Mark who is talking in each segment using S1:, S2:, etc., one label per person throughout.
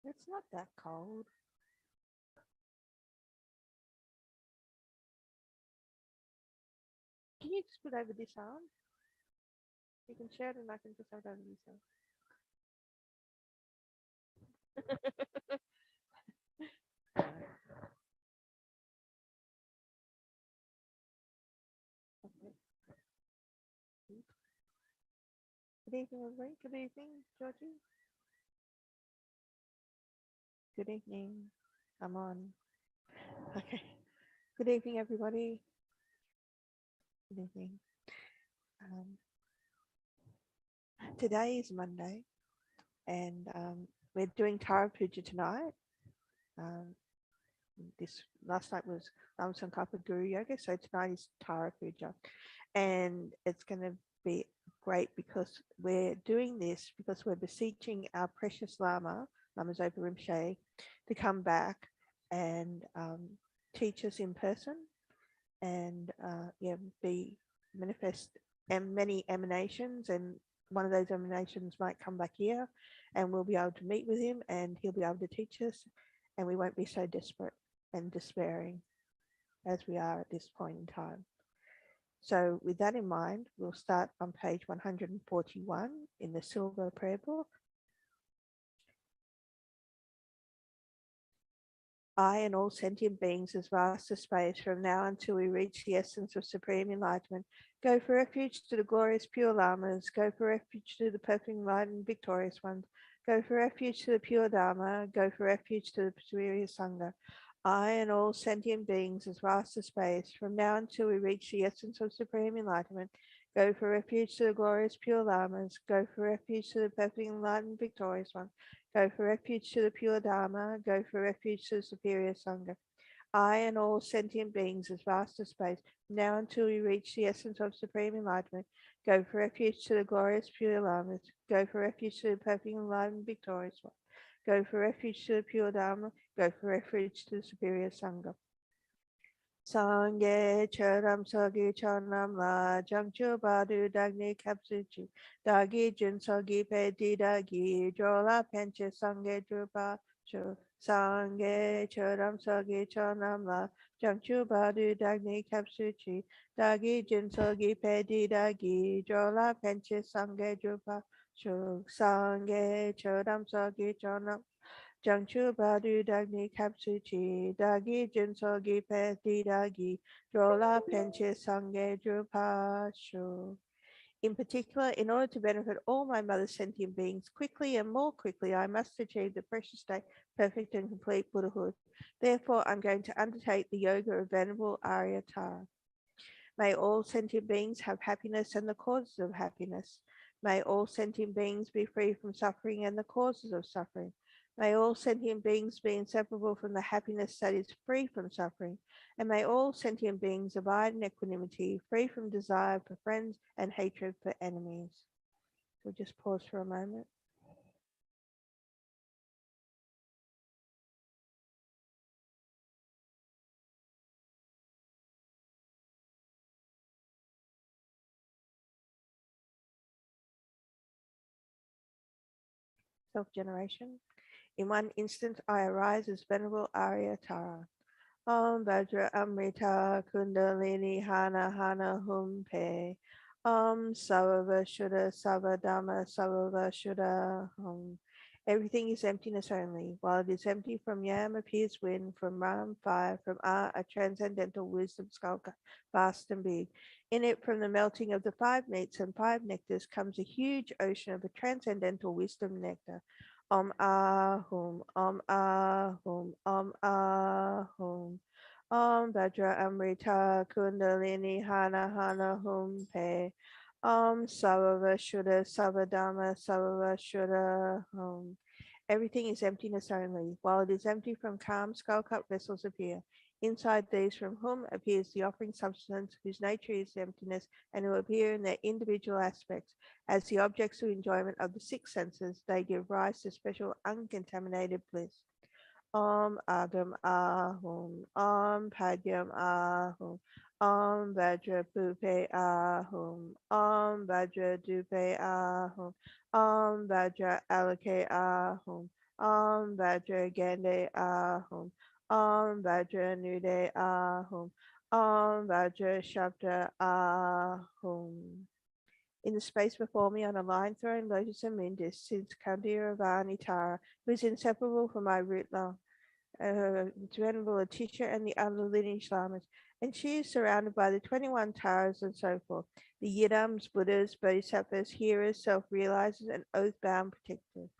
S1: It's not that cold. Can you just put over this arm? You can share it and I can just have it over this arm. Okay. Good evening, everybody. Good evening, Georgie. Good evening. I'm on. Okay. Good evening, everybody. Good evening. Um, Today is Monday, and we're doing Tara Puja tonight. Um, this last night was Lama Tsongkhapa Guru Yoga, so tonight is Tara Puja, and it's going to be great because we're doing this because we're beseeching our precious Lama, Lama Zopa Rinpoche, to come back and teach us in person and be manifest and many emanations, and one of those emanations might come back here and we'll be able to meet with him and he'll be able to teach us and we won't be so desperate and despairing as we are at this point in time. So with that in mind, we'll start on page 141 in the Silver Prayer Book. I and all sentient beings as vast as space from now until we reach the essence of supreme enlightenment, go for refuge to the glorious pure Lamas, go for refuge to the perfect enlightened victorious ones, go for refuge to the pure Dharma, go for refuge to the superior Sangha. I and all sentient beings as vast as space from now until we reach the essence of supreme enlightenment, go for refuge to the glorious pure Lamas, go for refuge to the perfect enlightened victorious ones, go for refuge to the pure Dharma, go for refuge to the superior Sangha. I and all sentient beings as vast as space, now until we reach the essence of supreme enlightenment, go for refuge to the glorious pure Lamas, go for refuge to the perfect enlightened victorious one, go for refuge to the pure Dharma, go for refuge to the superior Sangha. Sangye charam sagi chanam la jangchu badu dagni kapsuchi dagi jun sagi pedi dagi jola penche sangye drupa chu sangye charam sagi chanam la jangchu badu dagni kapsuchi dagi jun sagi pedi dagi jola penche sangye drupa chu sangye charam sagi chanam Jiangchu Badu Dagni Kapsuchi Dagi Jinsogi Peti Dagi Drola Penche Sangye Drupashu. In particular, in order to benefit all my mother sentient beings quickly and more quickly, I must achieve the precious state, perfect and complete Buddhahood. Therefore, I'm going to undertake the yoga of Venerable Arya Tara. May all sentient beings have happiness and the causes of happiness. May all sentient beings be free from suffering and the causes of suffering. May all sentient beings be inseparable from the happiness that is free from suffering. And may all sentient beings abide in equanimity, free from desire for friends and hatred for enemies. We'll just pause for a moment. Self-generation. In one instant, I arise as Venerable Arya Tara. Om Vajra Amrita Kundalini Hana Hana Hum Pe. Om Sarva Shuddha Sarvadhamma Sarva Shuddha Hum. Everything is emptiness only. While it is empty, from Yam appears wind, from Ram fire, from Ah a transcendental wisdom skulker, vast and big. In it, from the melting of the five meats and five nectars, comes a huge ocean of a transcendental wisdom nectar. Om Ahum, Om Ahum, Om Ahum. Om Vajra Amrita Kundalini Hana Hana Hum Pe. Om Sarva Shuddha Sarvadhamma Sarva Shuddha Hum. Everything is emptiness only. While it is empty, from calm skull cup vessels appear. Inside these, from whom appears the offering substance, whose nature is emptiness, and who appear in their individual aspects. As the objects of enjoyment of the six senses, they give rise to special uncontaminated bliss. Om Agam Ahum, Om Padyam Ahum, Om Vajra Pupe Ahum, Om Vajra Dupe Ahum, Om Vajra Alake Ahum, Vajra Gande Ahum, Vajra Nude Ahum, Vajra Shabda Ahum. In the space before me on a line throne, lotus and moon sits Kandira Vani Tara, who is inseparable from my root love, venerable teacher and the other lineage lamas, and she is surrounded by the 21 Taras and so forth, the Yidams, Buddhas, Bodhisattvas, hearers, self-realizers, and oath-bound protectors.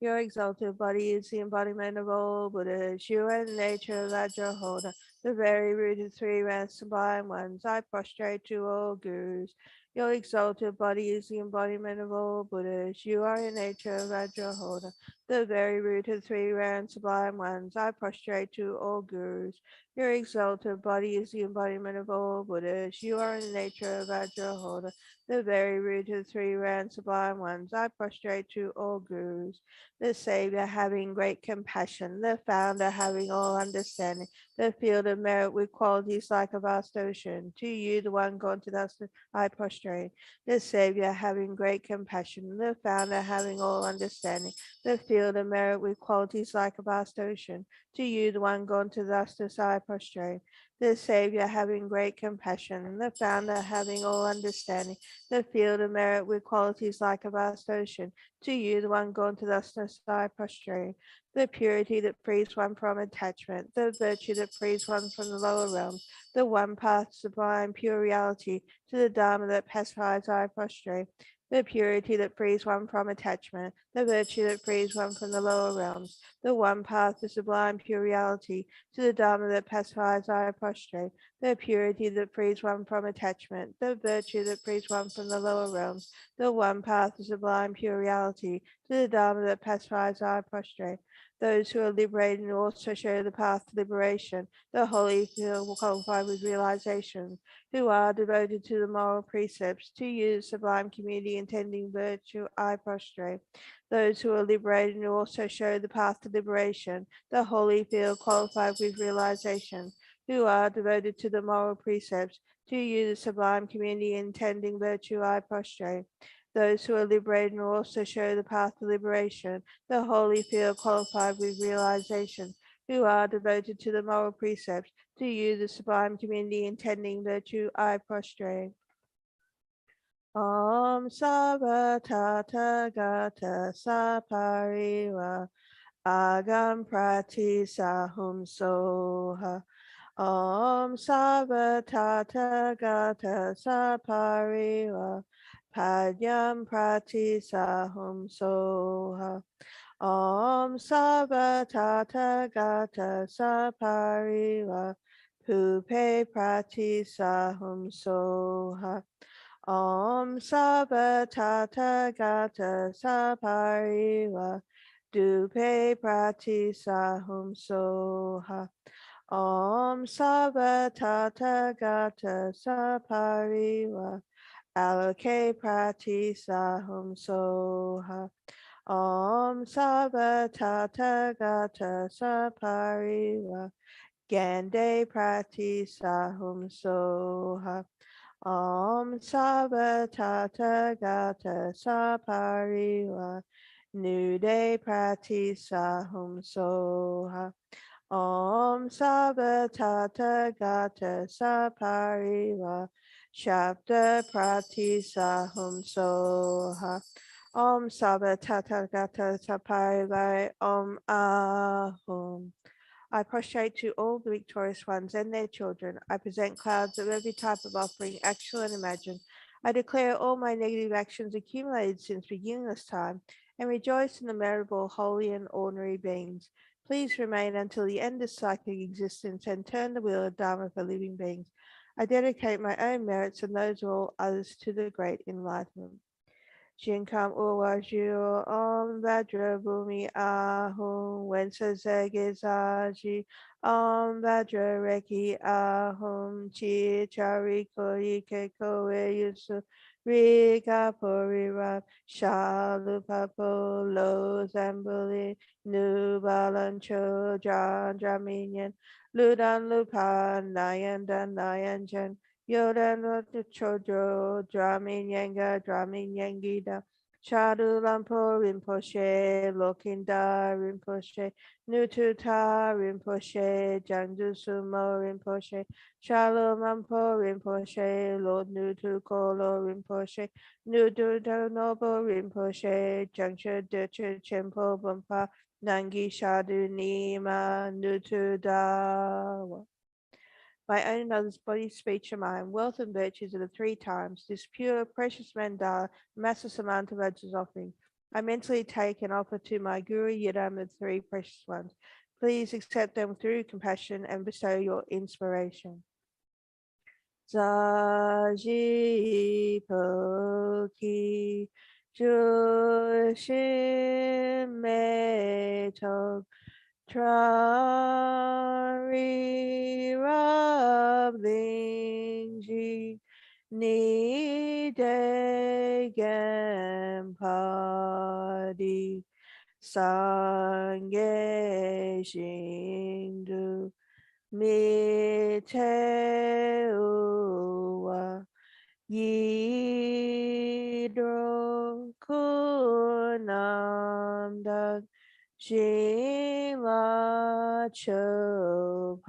S1: Your exalted body is the embodiment of all Buddhas. You are the nature of Vajrahoda, the very root of three vast sublime ones. I prostrate to all gurus. Your exalted body is the embodiment of all Buddhas. You are in nature of Vajrahoda, the very root of three round sublime ones. I prostrate to all gurus. Your exalted body is the embodiment of all Buddhas. You are in the nature of Vajrahoda, the very root of three round sublime ones. I prostrate to all gurus. The Savior having great compassion, the Founder having all understanding, the field of merit with qualities like a vast ocean. To you, the one gone to dust, I prostrate. The Savior having great compassion, the Founder having all understanding, the field of merit with qualities like a vast ocean. To you, the one gone to dust, I prostrate. The Savior having great compassion, the Founder having all understanding, the field of merit with qualities like a vast ocean. To you, the one gone to thusness, I prostrate. The purity that frees one from attachment, the virtue that frees one from the lower realms, the one path, sublime, pure reality, to the Dharma that pacifies, I prostrate. The purity that frees one from attachment, the virtue that frees one from the lower realms, the one path, the sublime, pure reality, to the Dharma that pacifies, I prostrate. The purity that frees one from attachment, the virtue that frees one from the lower realms, the one path, the sublime, pure reality, to the Dharma that pacifies, I prostrate. Those who are liberated also show the path to liberation, the holy feel qualified with realization, who are devoted to the moral precepts, to use sublime community intending virtue, I prostrate. Those who are liberated also show the path to liberation, the holy feel qualified with realization, who are devoted to the moral precepts, to you, the sublime community intending virtue, I prostrate. Those who are liberated will also show the path to liberation, the holy field qualified with realization, who are devoted to the moral precepts. To you, the sublime community intending virtue, I prostrate. Om Sabba Tata Gata Sapariva Agam Prati Sahum Soha Om Sabba Tata Gata Sapariva Padyam Prati Sahum Soha Om Sabba Tata Gata Sapariva Pupe Prati Sahum Soha Om Sabba Tata Gata Sapariva Dupe Prati Sahum Soha Om Sabba Tata Gata Sapariva Aloke Prati Sahum Soha Om Sabba Tata Gata Sapariva Gande Prati Sahum Soha Om Sabba Tata Gata Sapariva Nude Prati Sahum Soha Om Sabba Tata Gata Sapariva Shabda Prati Sahum Soha Om Sabba Tata Gata Sapariva Om Ahum. I prostrate to all the victorious ones and their children. I present clouds of every type of offering, actual and imagined. I declare all my negative actions accumulated since beginningless time, and rejoice in the memorable, holy, and ordinary beings. Please remain until the end of psychic existence and turn the wheel of Dharma for living beings. I dedicate my own merits and those of all others to the great enlightenment. Shinkam Uwaju Om Vajra Bhumi Ahum Wensa Zegizaji Om Vajra Reki Ahum Chi Chariko Ike Koe Yusu Rika Purira Shalupapo Lo Zambuli Nubalancho Jan Jaminyan Ludan Lupan Nayan Dan Nayan Jen Yoda no chojo dramin yanga dramin yangida Chadu Lampo Rinpoche, Lokinda Rinpoche, Nututa Rinpoche, Jangdu Sumo Rinpoche, Shalom Lampo Rinpoche, Lord Nutu Kolo Rinpoche, Nutu Nobo Rinpoche, Juncture Deche Chempo Bumpa, Nangi Shadu Nima Nutu Dawa. My own another's body, speech, and mind, wealth and virtues are the three times. This pure, precious mandala, masses amount of Ajah's offering. I mentally take and offer to my Guru Yidam the three precious ones. Please accept them through compassion and bestow your inspiration. Zaji Poki Jushin Metok Trari Rabling Ni Degen Padi Sange Shindu Miteuwa Yidro Kunamdak Shila Chopasho.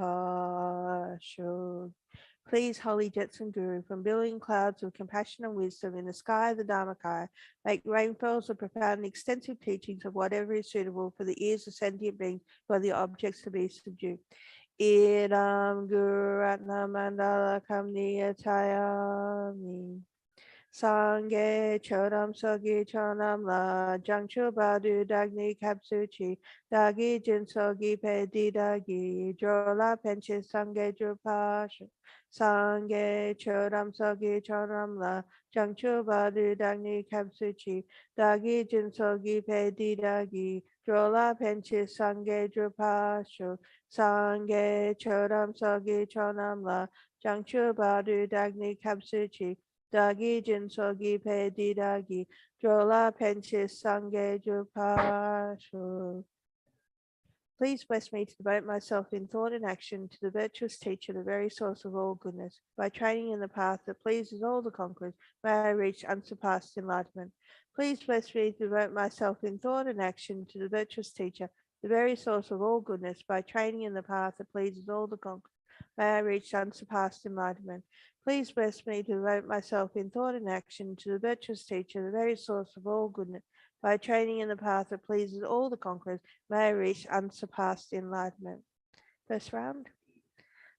S1: Please, Holy Jetson Guru, from billowing clouds of compassion and wisdom in the sky of the Dharmakaya, make rainfalls of profound and extensive teachings of whatever is suitable for the ears of sentient beings who are the objects to be subdued. Idam Guru Ratna Mandala Kamniyatayami. Sangye Chodam Sogi Chonam La Jangchu Badu Dagni Kapsuchi Dagi Jin Sogi Pedi Dagi Jola Penche Sangye Drupash Sangye Chodam Sogi Chonam La Jangchu Badu Dagni Kapsuchi Dagi Jin Sogi Pedi Dagi Jola Penche Sangye Drupash Sangye Chodam Sogi Chonam La Jangchu Badu Dagni Kapsuchi Dagi Jinsogi Pedi Dagi Jola Penchis Sange Jupashu. Please bless me to devote myself in thought and action to the virtuous teacher, the very source of all goodness. By training in the path that pleases all the conquerors, may I reach unsurpassed enlightenment. Please bless me to devote myself in thought and action to the virtuous teacher, the very source of all goodness. By training in the path that pleases all the conquerors, may I reach unsurpassed enlightenment. Please bless me to devote myself in thought and action to the virtuous teacher, the very source of all goodness. By training in the path that pleases all the conquerors, may I reach unsurpassed enlightenment. First round.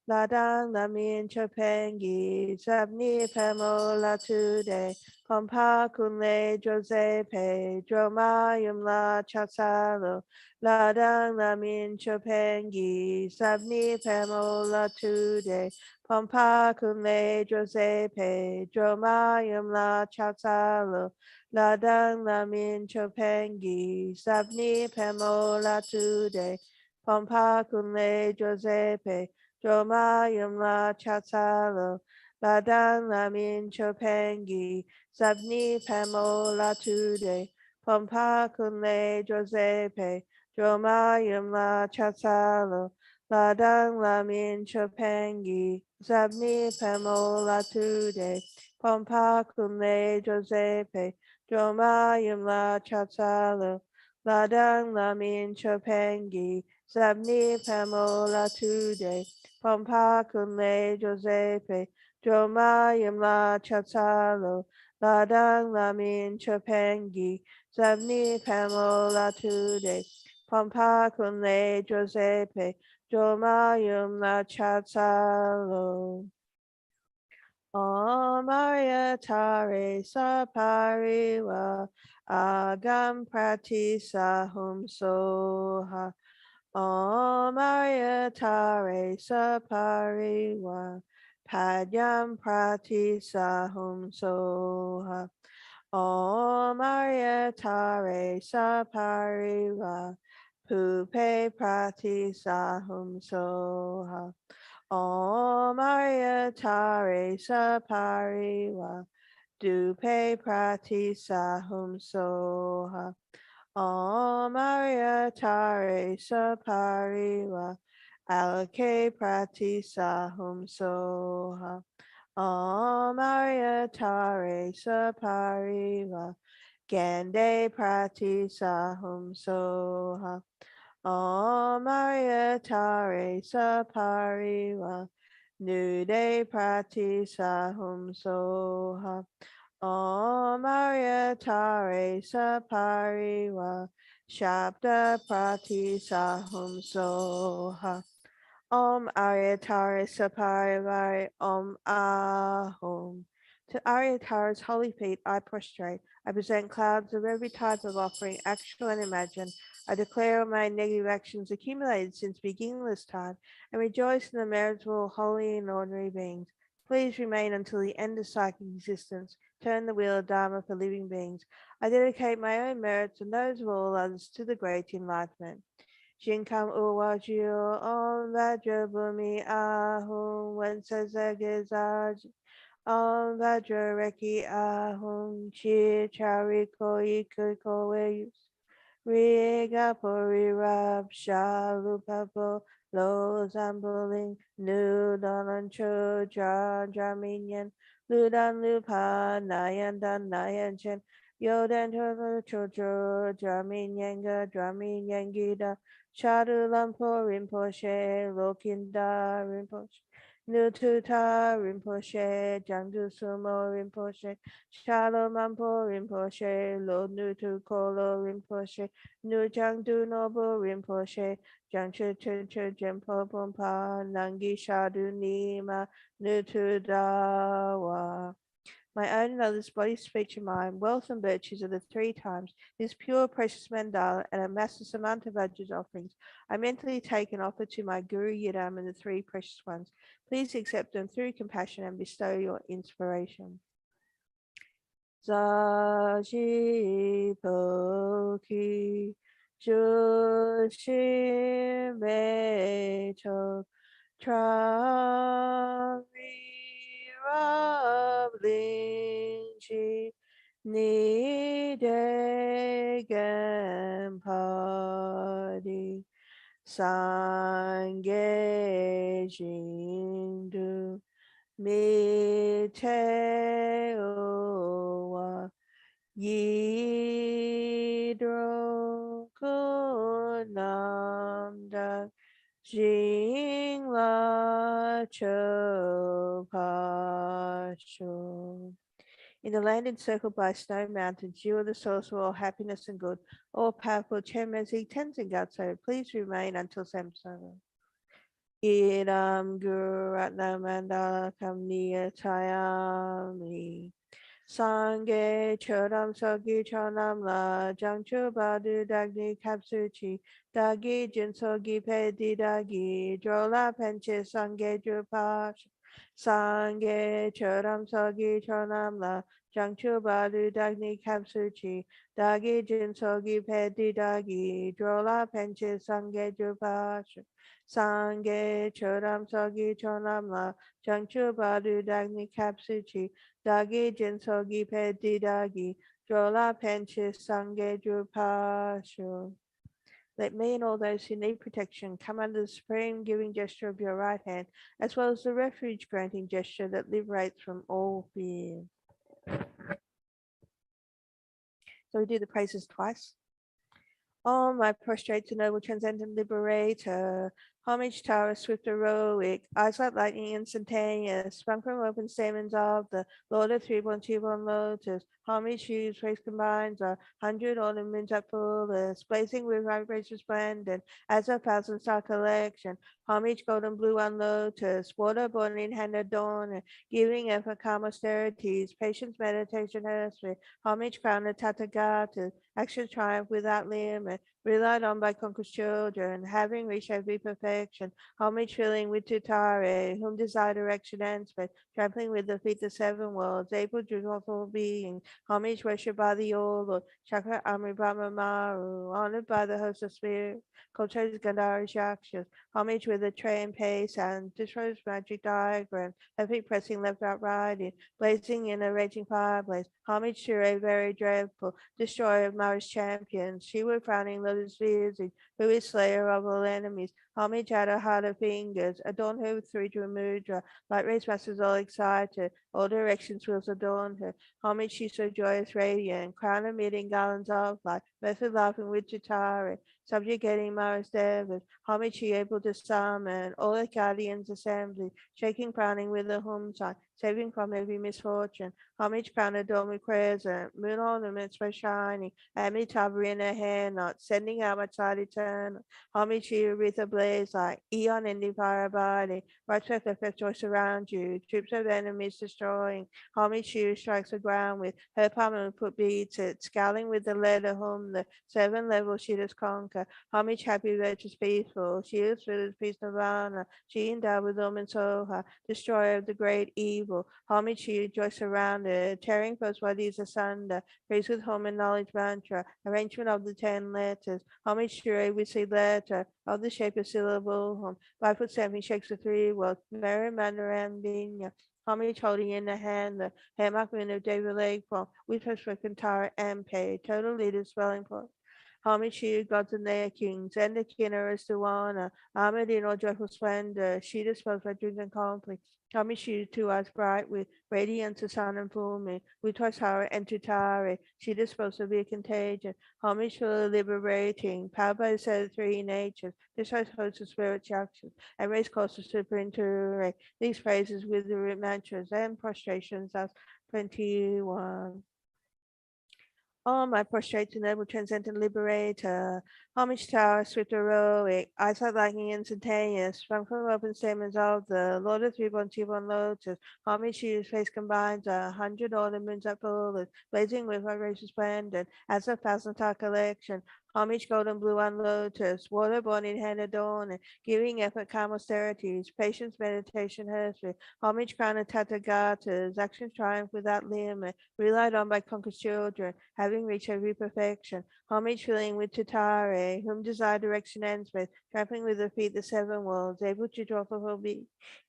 S1: Ladang lamin chopengi sabni pemo latude pompa kunle josepe dromayum la chasalo Ladang lamin chopengi sabni pemo latude pompa kunle josepe dromayum la chasalo Ladang lamin chopengi sabni pemo latude pompa kunle josepe Joma Yumla Chatsalo, Ladan Lamin Chopengi, Sabni Pamo Latude, Pompa Kunle Josepe, Joma Yumla Chatsalo, Ladan Lamin Chopengi, Sabni Pamo Latude, Pompa Kunle Josepe, Joma Yumla Chatsalo, Ladan Lamin Chopengi, Sabni Pamo Latude, Pompa Kunle Josepe, Joma Yimla Chatsalo, Ladang Lamin Chopengi, Sabni Pamo Latude, Pompa Kunle Josepe, Joma Yimla Chatsalo. Om Arya Tare Sapariwa Agam Prati Sahum Soha Om Arya Tare Sapariwa Padyam Prati Sahum Soha Om Arya Tare Sapariva Pupe Prati Sahum Soha Om Arya Tare Sapariva Dupe Prati Sahum Soha Om Arya Tare Sapariva Alake Prati Sahum Soha Om Arya Tare Sapariva Gande Prati Sahum Soha. Om Arya Tare Sapariva. Nude Prati Sahum Soha. Om Arya Tare Sapariva. Shabda Prati Sahum Soha. Om Aryatara Saparivari Om Ahom. To Aryatara's holy feet I prostrate. I present clouds of every type of offering, actual and imagined. I declare my negative actions accumulated since beginningless time, and rejoice in the merits of all holy and ordinary beings. Please remain until the end of psychic existence. Turn the wheel of Dharma for living beings. I dedicate my own merits and those of all others to the great enlightenment. Shinkam Uwajio Om Vajrabhumi Ahum Wensazagazaj Om Vajrareki Ahum Chi Chariko Iko Riga Porirab Shalupapo Lo Zambuling Nudan Cho Jaminyan Ludan Lupa Nayan Dan Nayan Chen Yodan Chojo Jaminyanga Jaminyangida Shadu Lampo Rinpoche Lokinda Rinpoche Nututa Rinpoche Jangdu Sumo Rinpoche Shalom Mampo Rinpoche Lo Nutu Kolo Rinpoche Nu Jangdu Nobu Rinpoche Jangchu Chunchu Jempo Pompa Nangi Shadu Nima Nutu Dawa. My own and others' body, speech, and mind, wealth and virtues are the three times this pure, precious mandala and a massive amount of Vajra's offerings. I mentally take and offer to my Guru Yidam and the three precious ones. Please accept them through compassion and bestow your inspiration. Zaji Poki Jushime Chok Trami Rablinchi Nidegen Padi Sange Jindu Miteowa Yidro Kunamda Jingla Chopasho. In the land encircled by snow mountains, you are the source of all happiness and good. All powerful Chemezi Tenzin Gatso, please remain until Samsara. Idam Guru Ratna Mandala Kamniya Chayami. Sange Chodam Sogi Chonam La Jangchu Badu Dagni Kapsuchi Dagi Jinsogi Pedi Dagi Drola Penche Sange Drupash Sange Chodam Sogi Chonam La Jangchu Badu Dagni Kapsuchi Dagi Jinsogi Pedi Dagi Drola Penche Sange Drupash Sange Chodam Sogi Chonam La Jangchu Badu Dagni Kapsuchi Dagi Jinsogi Pedi Dagi, Drola Penchis Sange Drupashu. Let me and all those who need protection come under the supreme giving gesture of your right hand, as well as the refuge granting gesture that liberates from all fear. So we do the praises twice. Om, I prostrate to noble transcendent liberator. Homage tower, swift heroic, eyes like lightning instantaneous, sprung from open stamens of the Lord of Three-Born, Two-Born Lotus. Homage shoes, praise combines a 100 ornaments at fullest, blazing with vibrations splendid, as a thousand-star collection. Homage golden blue on lotus, water born in hand adorned, giving effort calm austerities, patience, meditation, herstory. Homage crown of Tathagata, action triumph without limit, relied on by conqueror's children, having reached every perfection, homage filling with Tutare, whom desire direction and space, trampling with the feet the seven worlds, able to joyful being, homage worshipped by the old Lord, Chakra Amri Brahma Maru, honored by the host of spirits, cultures Gandhari Shakshas, homage with a tray and pace, and disrose magic diagram, perfect pressing left out riding, blazing in a raging fireplace, homage to a very dreadful, destroyer of Mara's champion. She was crowning Lotus Visage, who is slayer of all enemies. Homage at her heart of fingers, adorn her with three mudra. Light race masters all excited, all directions wills adorn her. Homage she so joyous, radiant, crown her meeting garlands of light. Method laughing with Chitari, subjugating Mara's devas. Homage she able to summon all the guardians assembly, shaking crowning with a hum sign, saving from every misfortune. Homage crown adorned with crescent, moon ornaments were shining, Amitabha in her hair knot, sending out my side eternal. Homage she with a blaze like eon ending fire body, right swift effect joy surround you, troops of enemies destroying. Homage she who strikes the ground with her palm and put beats it, scowling with the letter whom the seven levels she does conquer. Homage happy, virtuous, peaceful, she is filled with peace nirvana, she endowed with Om Soha, destroyer of the great evil. Homage she who joy surrounded, tearing foes bodies asunder, praise with home and knowledge mantra, arrangement of the 10 letters. Homage to a we say letter of the shape of syllable home. 5 foot 7 shakes the three worlds, Mary Mandarin. Homage holding in the hand the hammock moon of David Lake from with her Kantara and Pay, total leaders swelling for. Homage to you, gods and their kings, and the kinner is the one, armored in all joyful splendor, she disposed by dreams and conflict. Homage to you, two eyes bright with radiance of sun and full moon, with twice Hara and Tutare, she disposed to be a contagion. Homage for the liberating, powered by the set of three natures, this host of spirit actions, and raise course of superinterate. These praises with the root mantras and prostrations as 21. Oh, my prostrate to noble transcendent liberator, homage to our swift heroic, eyesight lightning instantaneous, sprung from open statements of the Lord of Three-Born, Two-Born Lotus, homage to whose face combines 100 ornaments that fullest, blazing with vibration splendid, as a thousand-star collection, homage golden blue on lotus, water born in hand adorning, giving effort calm austerities, patience, meditation, hershey, homage crown of Tathagatas, action triumph without limit, relied on by conquered children, having reached every perfection. Homage filling with Tatare, whom desire direction ends with, trampling with the feet the seven worlds, able to draw for her beat.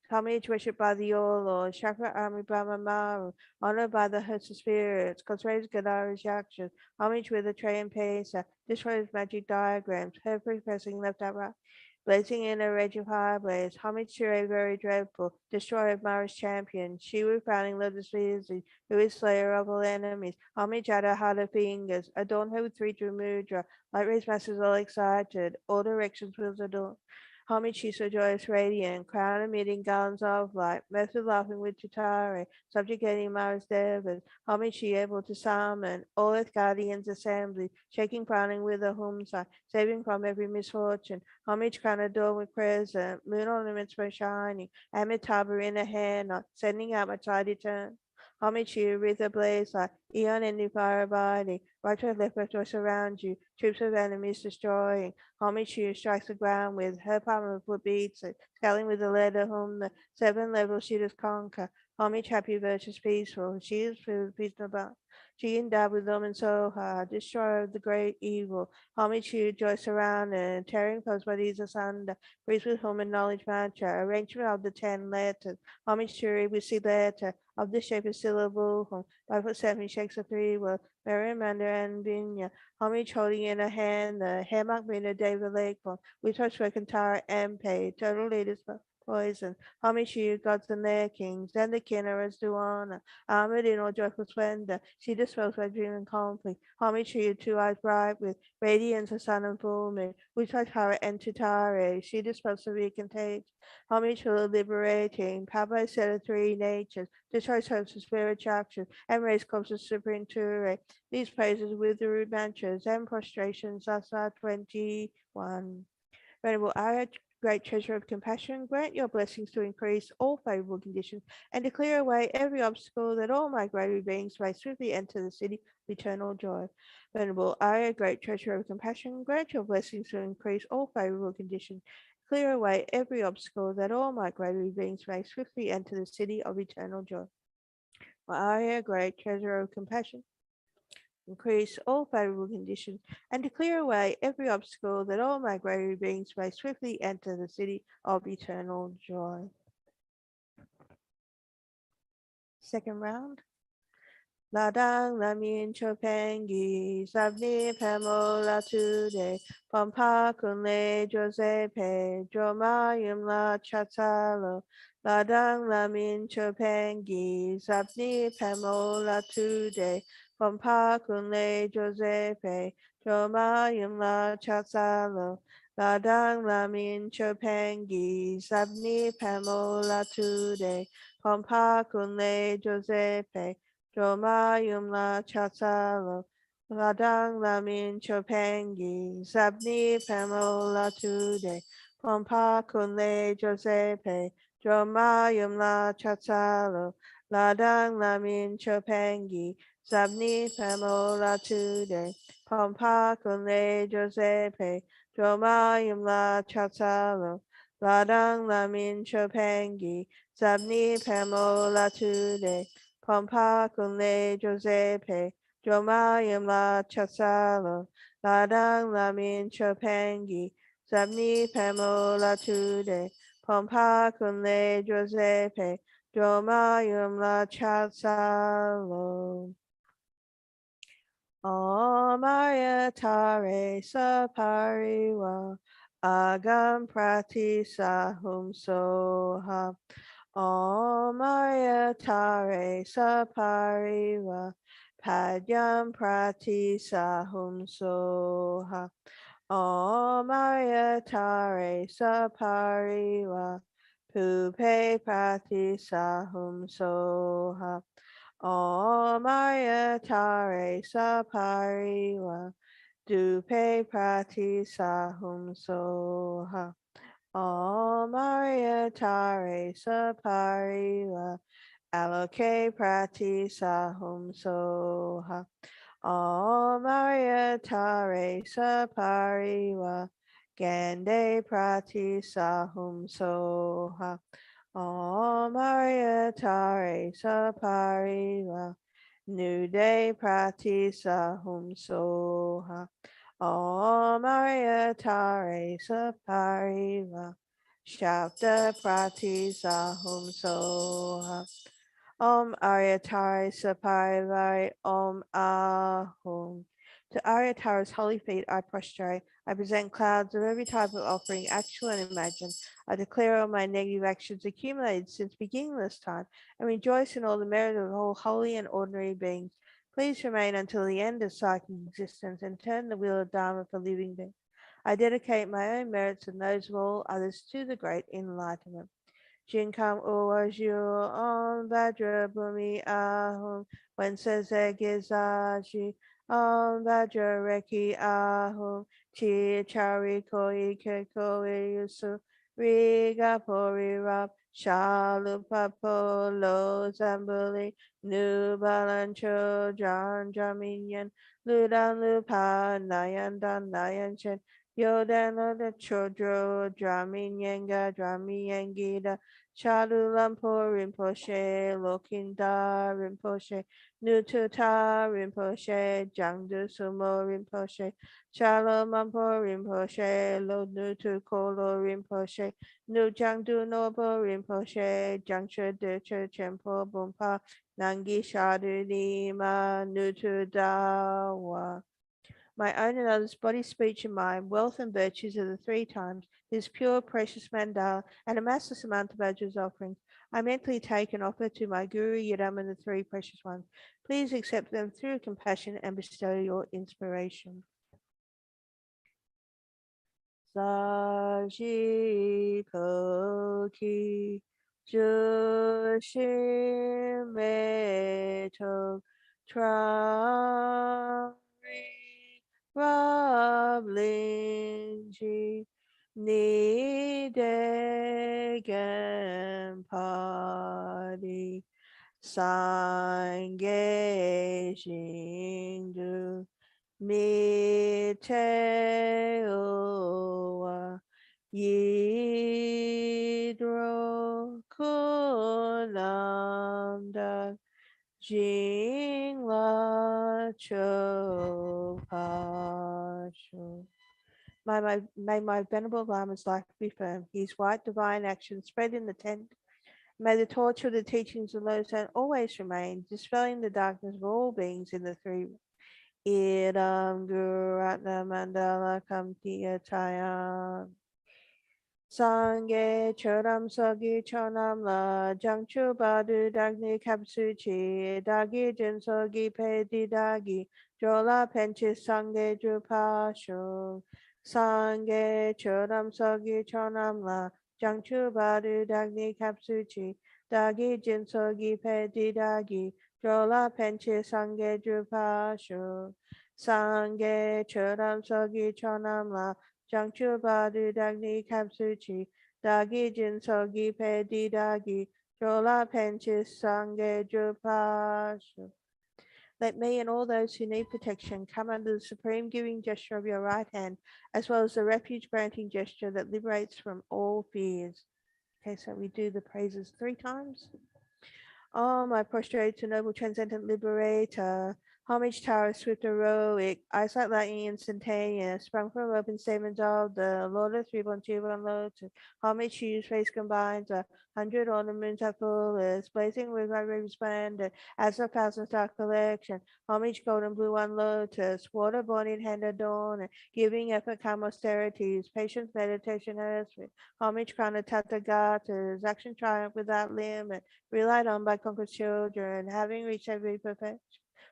S1: Homage worshipped by the All Lord, Chakra Army Brahma Maru, honored by the host of spirits, Cosra's Gadara's Yakshas, homage with a tray and pesa, destroys magic diagrams, her pressing left out right. Blazing in a rage of fire blaze, homage to a very dreadful, destroyer of Mara's champion, she was crowning Lotus Visage, who is slayer of all enemies. Homage at her heart of fingers, adorn her with three mudra, light rays masters all excited, all directions wills adorn. Homage she so joyous, radiant, crown emitting garlands of light, method laughing with Chitari, subjugating Mara's devas. Homage she able to summon all earth guardians assembly, shaking crowning with a hum sign, saving from every misfortune. Homage crown adorned with crescent, moon ornaments were shining, Amitabha in a hand, not sending out my side eternal. Homage you, wreath ablaze like eon ending fire body, right to left with joy surround you, troops of enemies destroying. Homage you, strikes the ground with her palm of foot beats it, scaling with the letter whom the seven levels she does conquer. Homage happy, virtuous, peaceful, she is filled with peace above. She endowed with them and Soha, destroyer of the great evil. Homage you, joy surrounded, tearing foes bodies asunder, breathes with whom and knowledge mantra, arrangement of the 10 letters. Homage to we see letter of the shape of syllable home. 5 foot 7 shakes a three world. Mary and Vinya. Homage holding in a hand the hammock Mina David Lake from. We touch Kantara and Pay. Total leaders poison. Homage to you, gods and their kings. And the kinnerers do honor. Armored in all joyful splendor. She dispels by dream and conflict. Homage to you, two eyes bright with radiance of sun and full moon. We touch Hara and Tutare. She dispels the weak and contagion. Homage to the liberating. Papa said of three natures destroys hopes of spiritual action, and raise corpses of supreme Ture. These praises with the root mantras and prostrations, Sasa 21. Venerable Arya, great treasure of compassion, grant your blessings to increase all favorable conditions and to clear away every obstacle that all migratory beings may swiftly enter the city of eternal joy. Venerable Arya, great treasure of compassion, grant your blessings to increase all favorable conditions, clear away every obstacle that all migratory beings may swiftly enter the city of eternal joy. Arya, great treasure of compassion, increase all favorable conditions, and to clear away every obstacle that all migratory beings may swiftly enter the city of eternal joy. Second round. Ladang Lamin Chopengi Sabni Pamo Latude Pompa Kunle Josepe Joma Yumla Chatalo Ladang Lamin Chopengi Sabni Pamo Latude Pompa Kunle Josepe Joma Yumla Chatalo Ladang Lamin Chopengi Sabni Pamo Latude Pompa Kunle Josepe Joma Yumla Chatsalo Ladang Lamin Chopengi Sabni Pamo Latude Pompa Kunle Josepe Joma Yumla Chatsalo Ladang Lamin Chopengi Sabni Pamo Latude Pompa Kunle Josepe Joma Yumla Chatsalo Ladang Lamin Chopengi Sabni Pamo Latude Pompa Kunle Josepe Joma Yumla Chasalo Ladang Lamin Chopengi Sabni Pamo Latude Pompa Kunle Josepe Joma Yumla Chasalo Om Arya Tare Sapariwa Agam Prati Sahum Soha Om Arya Tare Sapariva Padyam Prati Sahum Soha Om Arya Tare Sapariva Pupe Prati Sahum Soha Om Arya Tare Sapariva Dupe Prati Sahum Soha Om Arya Tare Sapariva Aloke Prati Sahum Soha Om Arya Tare Sapariva Gande Prati Sahum Soha Om Arya Tare Sapariva Nude Prati Sahum Soha Om Arya Tare Sapariva Shabda Prati Sahum Soha Om Aryatara Saparivari Om Ahum. To Aryatara's holy feet I prostrate. I present clouds of every type of offering, actual and imagined. I declare all my negative actions accumulated since beginningless time, and rejoice in all the merit of all holy and ordinary beings. Please remain until the end of psychic existence and turn the wheel of Dharma for living beings. I dedicate my own merits and those of all others to the great enlightenment. Jinkam Uwaju Om Vajra Bhumi Ahum Wensezegizaji Om Vajra Reki Ahum Chi Chari Koi Kekoi Yusu Riga Pori Rab Shalupapo Lo Zambuli Nubalancho Jan Jaminyan Ludan Lupa Nayan Dan Nayan Chen Yodan Loda Chodro Draminyenga Dramiyengida Chalu Lampo Rinpoche, Lokinda Rinpoche, Nututa Rinpoche, Jangdu Sumo Rinpoche, Chalo Mampo Rinpoche, Lo Nutu Kolo Rinpoche, Nu Jangdu Nobo Rinpoche, Jangsha Deche Chempo Bumpa, Nangi Shadu Nima, Nutu Dawa. My own and others' body, speech, and mind, wealth and virtues are the three times, this pure, precious mandala, and a massless amount of Ajah's offerings. I mentally take and offer to my Guru Yidam and the three precious ones. Please accept them through compassion and bestow your inspiration. Saji Koki Jushin Meto Tra Rob Linji Ni Degen Party Sange Shindu Mi Te Oa Yidro Kunam Jing La Cho Pasho. May my venerable Lama's life be firm. His white divine action spread in the tent May the torch of the teachings of Lotus always remain, dispelling the darkness of all beings in the three. Idam Guru Ratna Mandala Kamtiyataya. Sangye Chodam Sogi Chonam La Jangchu Badu Dagni Kapsuchi Dagi Jin Sogi Pedi Dagi Jola Penchi Sangye Drupasho Sangye Chodam Sogi Chonam La Jangchu Badu Dagni Kapsuchi Dagi Jin Sogi Pedi Dagi Jola Penchi Sangye Drupasho Sangye Chodam Sogi Chonam La Jiangchu Badu Dagni Kapsuchi, Dagi Jin Sogi Pedi Dagi, Jola Penchis Sange Drupashu. Let me and all those who need protection come under the supreme giving gesture of your right hand, as well as the refuge granting gesture that liberates from all fears. Okay, so we do the praises 3 times. I prostrate to noble transcendent liberator. Homage tower swift heroic, eyesight lightning instantaneous, sprung from open statements of the Lord of 3.21 Lotus. Homage to you, face combines 100 ornaments at fullest, blazing with my raven splendor, as a thousand star collection. Homage golden blue one lotus, water born in hand adorned, giving effort calm austerities, patience meditation earthly. Homage crown of Tathagatas, action triumph without limit, relied on by conquered children, having reached every perfection.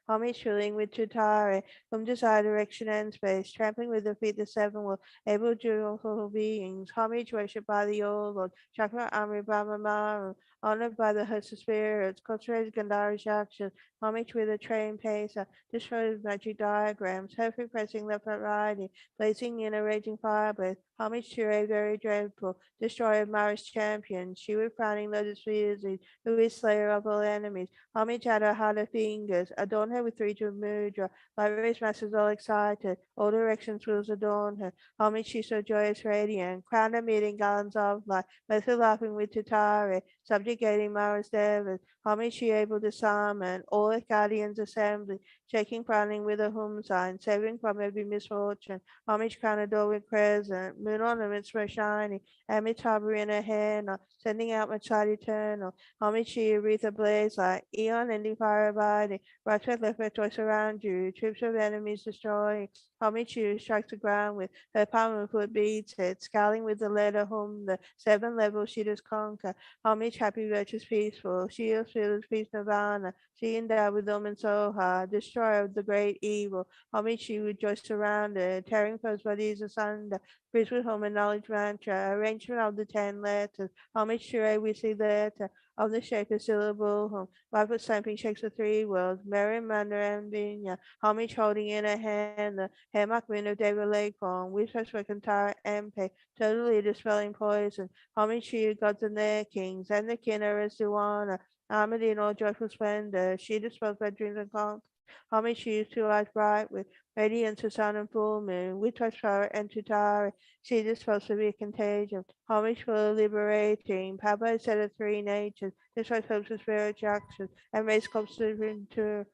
S1: Homage filling with Tutare, whom desire direction and space, trampling with their feet the seven will, able joyful beings. Homage worshipped by the old Lord, Chakra Amri Brahma Maru, honored by the host of spirits, cultivated Gandhari Shakshas, homage with a trained pace, destroyed magic diagrams, perfect pressing left right riding, blazing in a raging fireblaze, homage to a very dreadful, destroyer of Mara's champion, she with frowning lotus fears, who is slayer of all enemies. Homage at her heart of fingers, adorn her with 3 mudra. Light rays masses all excited, all directions wheels adorn her. Homage she so joyous radiant, crown her meeting garlands of light, both are laughing with Tutare, subjugating Mara's devas. Homage she able to summon, all her guardians assembly, shaking frowning with a hum sign, saving from every misfortune. Homage crown adore with crescent, moon ornaments were shining, amidst harbor in her hand, sending out much light eternal. Hamichi, Aretha Blaze, like Eon, ending fire abiding, Rochette left her choice around you, troops of enemies destroying. Hamichi strikes the ground with her palm and foot beats it, scowling with the letter whom the 7 levels she does conquer. Homage, happy, virtuous, peaceful, she is fearless, peace, nirvana, she endowed with Omen Soha, destroyer of the great evil. Homage, she rejoiced surrounded, tearing foes bodies asunder, priest with home and knowledge mantra, arrangement of the 10 letters. Homage to we see letter of the shape of syllable home. Rapid stamping shakes the 3 worlds. Mary, Manner, and Vinya. Homage holding in her hand the hammock wind of David Lake Farm. Whispers for entire MP. Totally dispelling poison. Homage to you, gods and their kings. And the kinner is Duana. Armored in all joyful splendor. She dispels by dreams and conquers. Homage to you, 2 eyes bright with radiance of sun and full moon. We touch power and tutare. She dispels severe contagion. Homage for liberating. Papa said of 3 natures. This was hopes of spiritual actions and raise cups to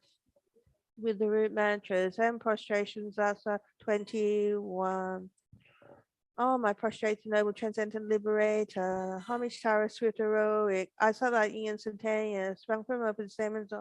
S1: with the root mantras and prostrations. That's 21. Oh, my prostrate noble transcendent liberator, homage tower swift heroic, I saw lightning instantaneous, sprung from open stamens,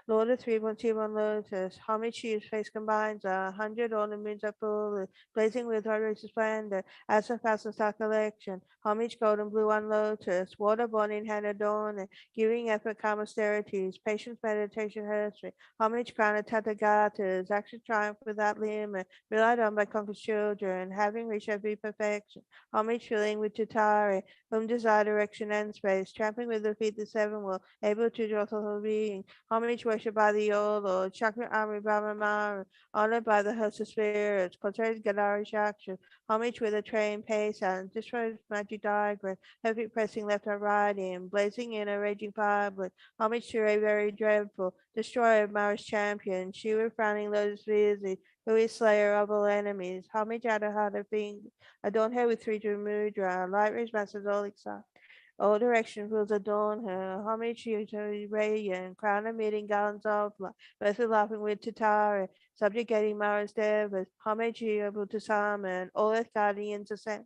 S1: Lord of 3.21 Lotus, homage to his face combines 100 ornaments of full, blazing with radiant splendor, as a thousand star collection, homage golden blue one lotus, water born in hand adorned, giving effort calm austerities, patience meditation history, homage crown of Tathagatas, action triumph without limit, relied on by conquered children, having reached every perfection. Homage filling with Tutare, whom desire direction and space, trampling with the feet the 7 will, able to draw the being. Homage worshipped by the old Lord, Chakra Amri Brahma Maru, honored by the host of spirits, cultivated Gadari Shaksha, homage with a trained pace and destroyed magic diagram, heavy pressing left and right in, blazing in a raging fire, but homage to a very dreadful, destroyer of Mara's champion, she with frowning lotus busy, who is slayer of all enemies. Homage at her heart of being, adorn her with 3 mudra, light rays masses all excited. All directions will adorn her. Homage to radiant, crown of meeting gallons of light, both with laughing with Tatara, subjugating Mara's devas. Homage able to summon all earth guardians ascend.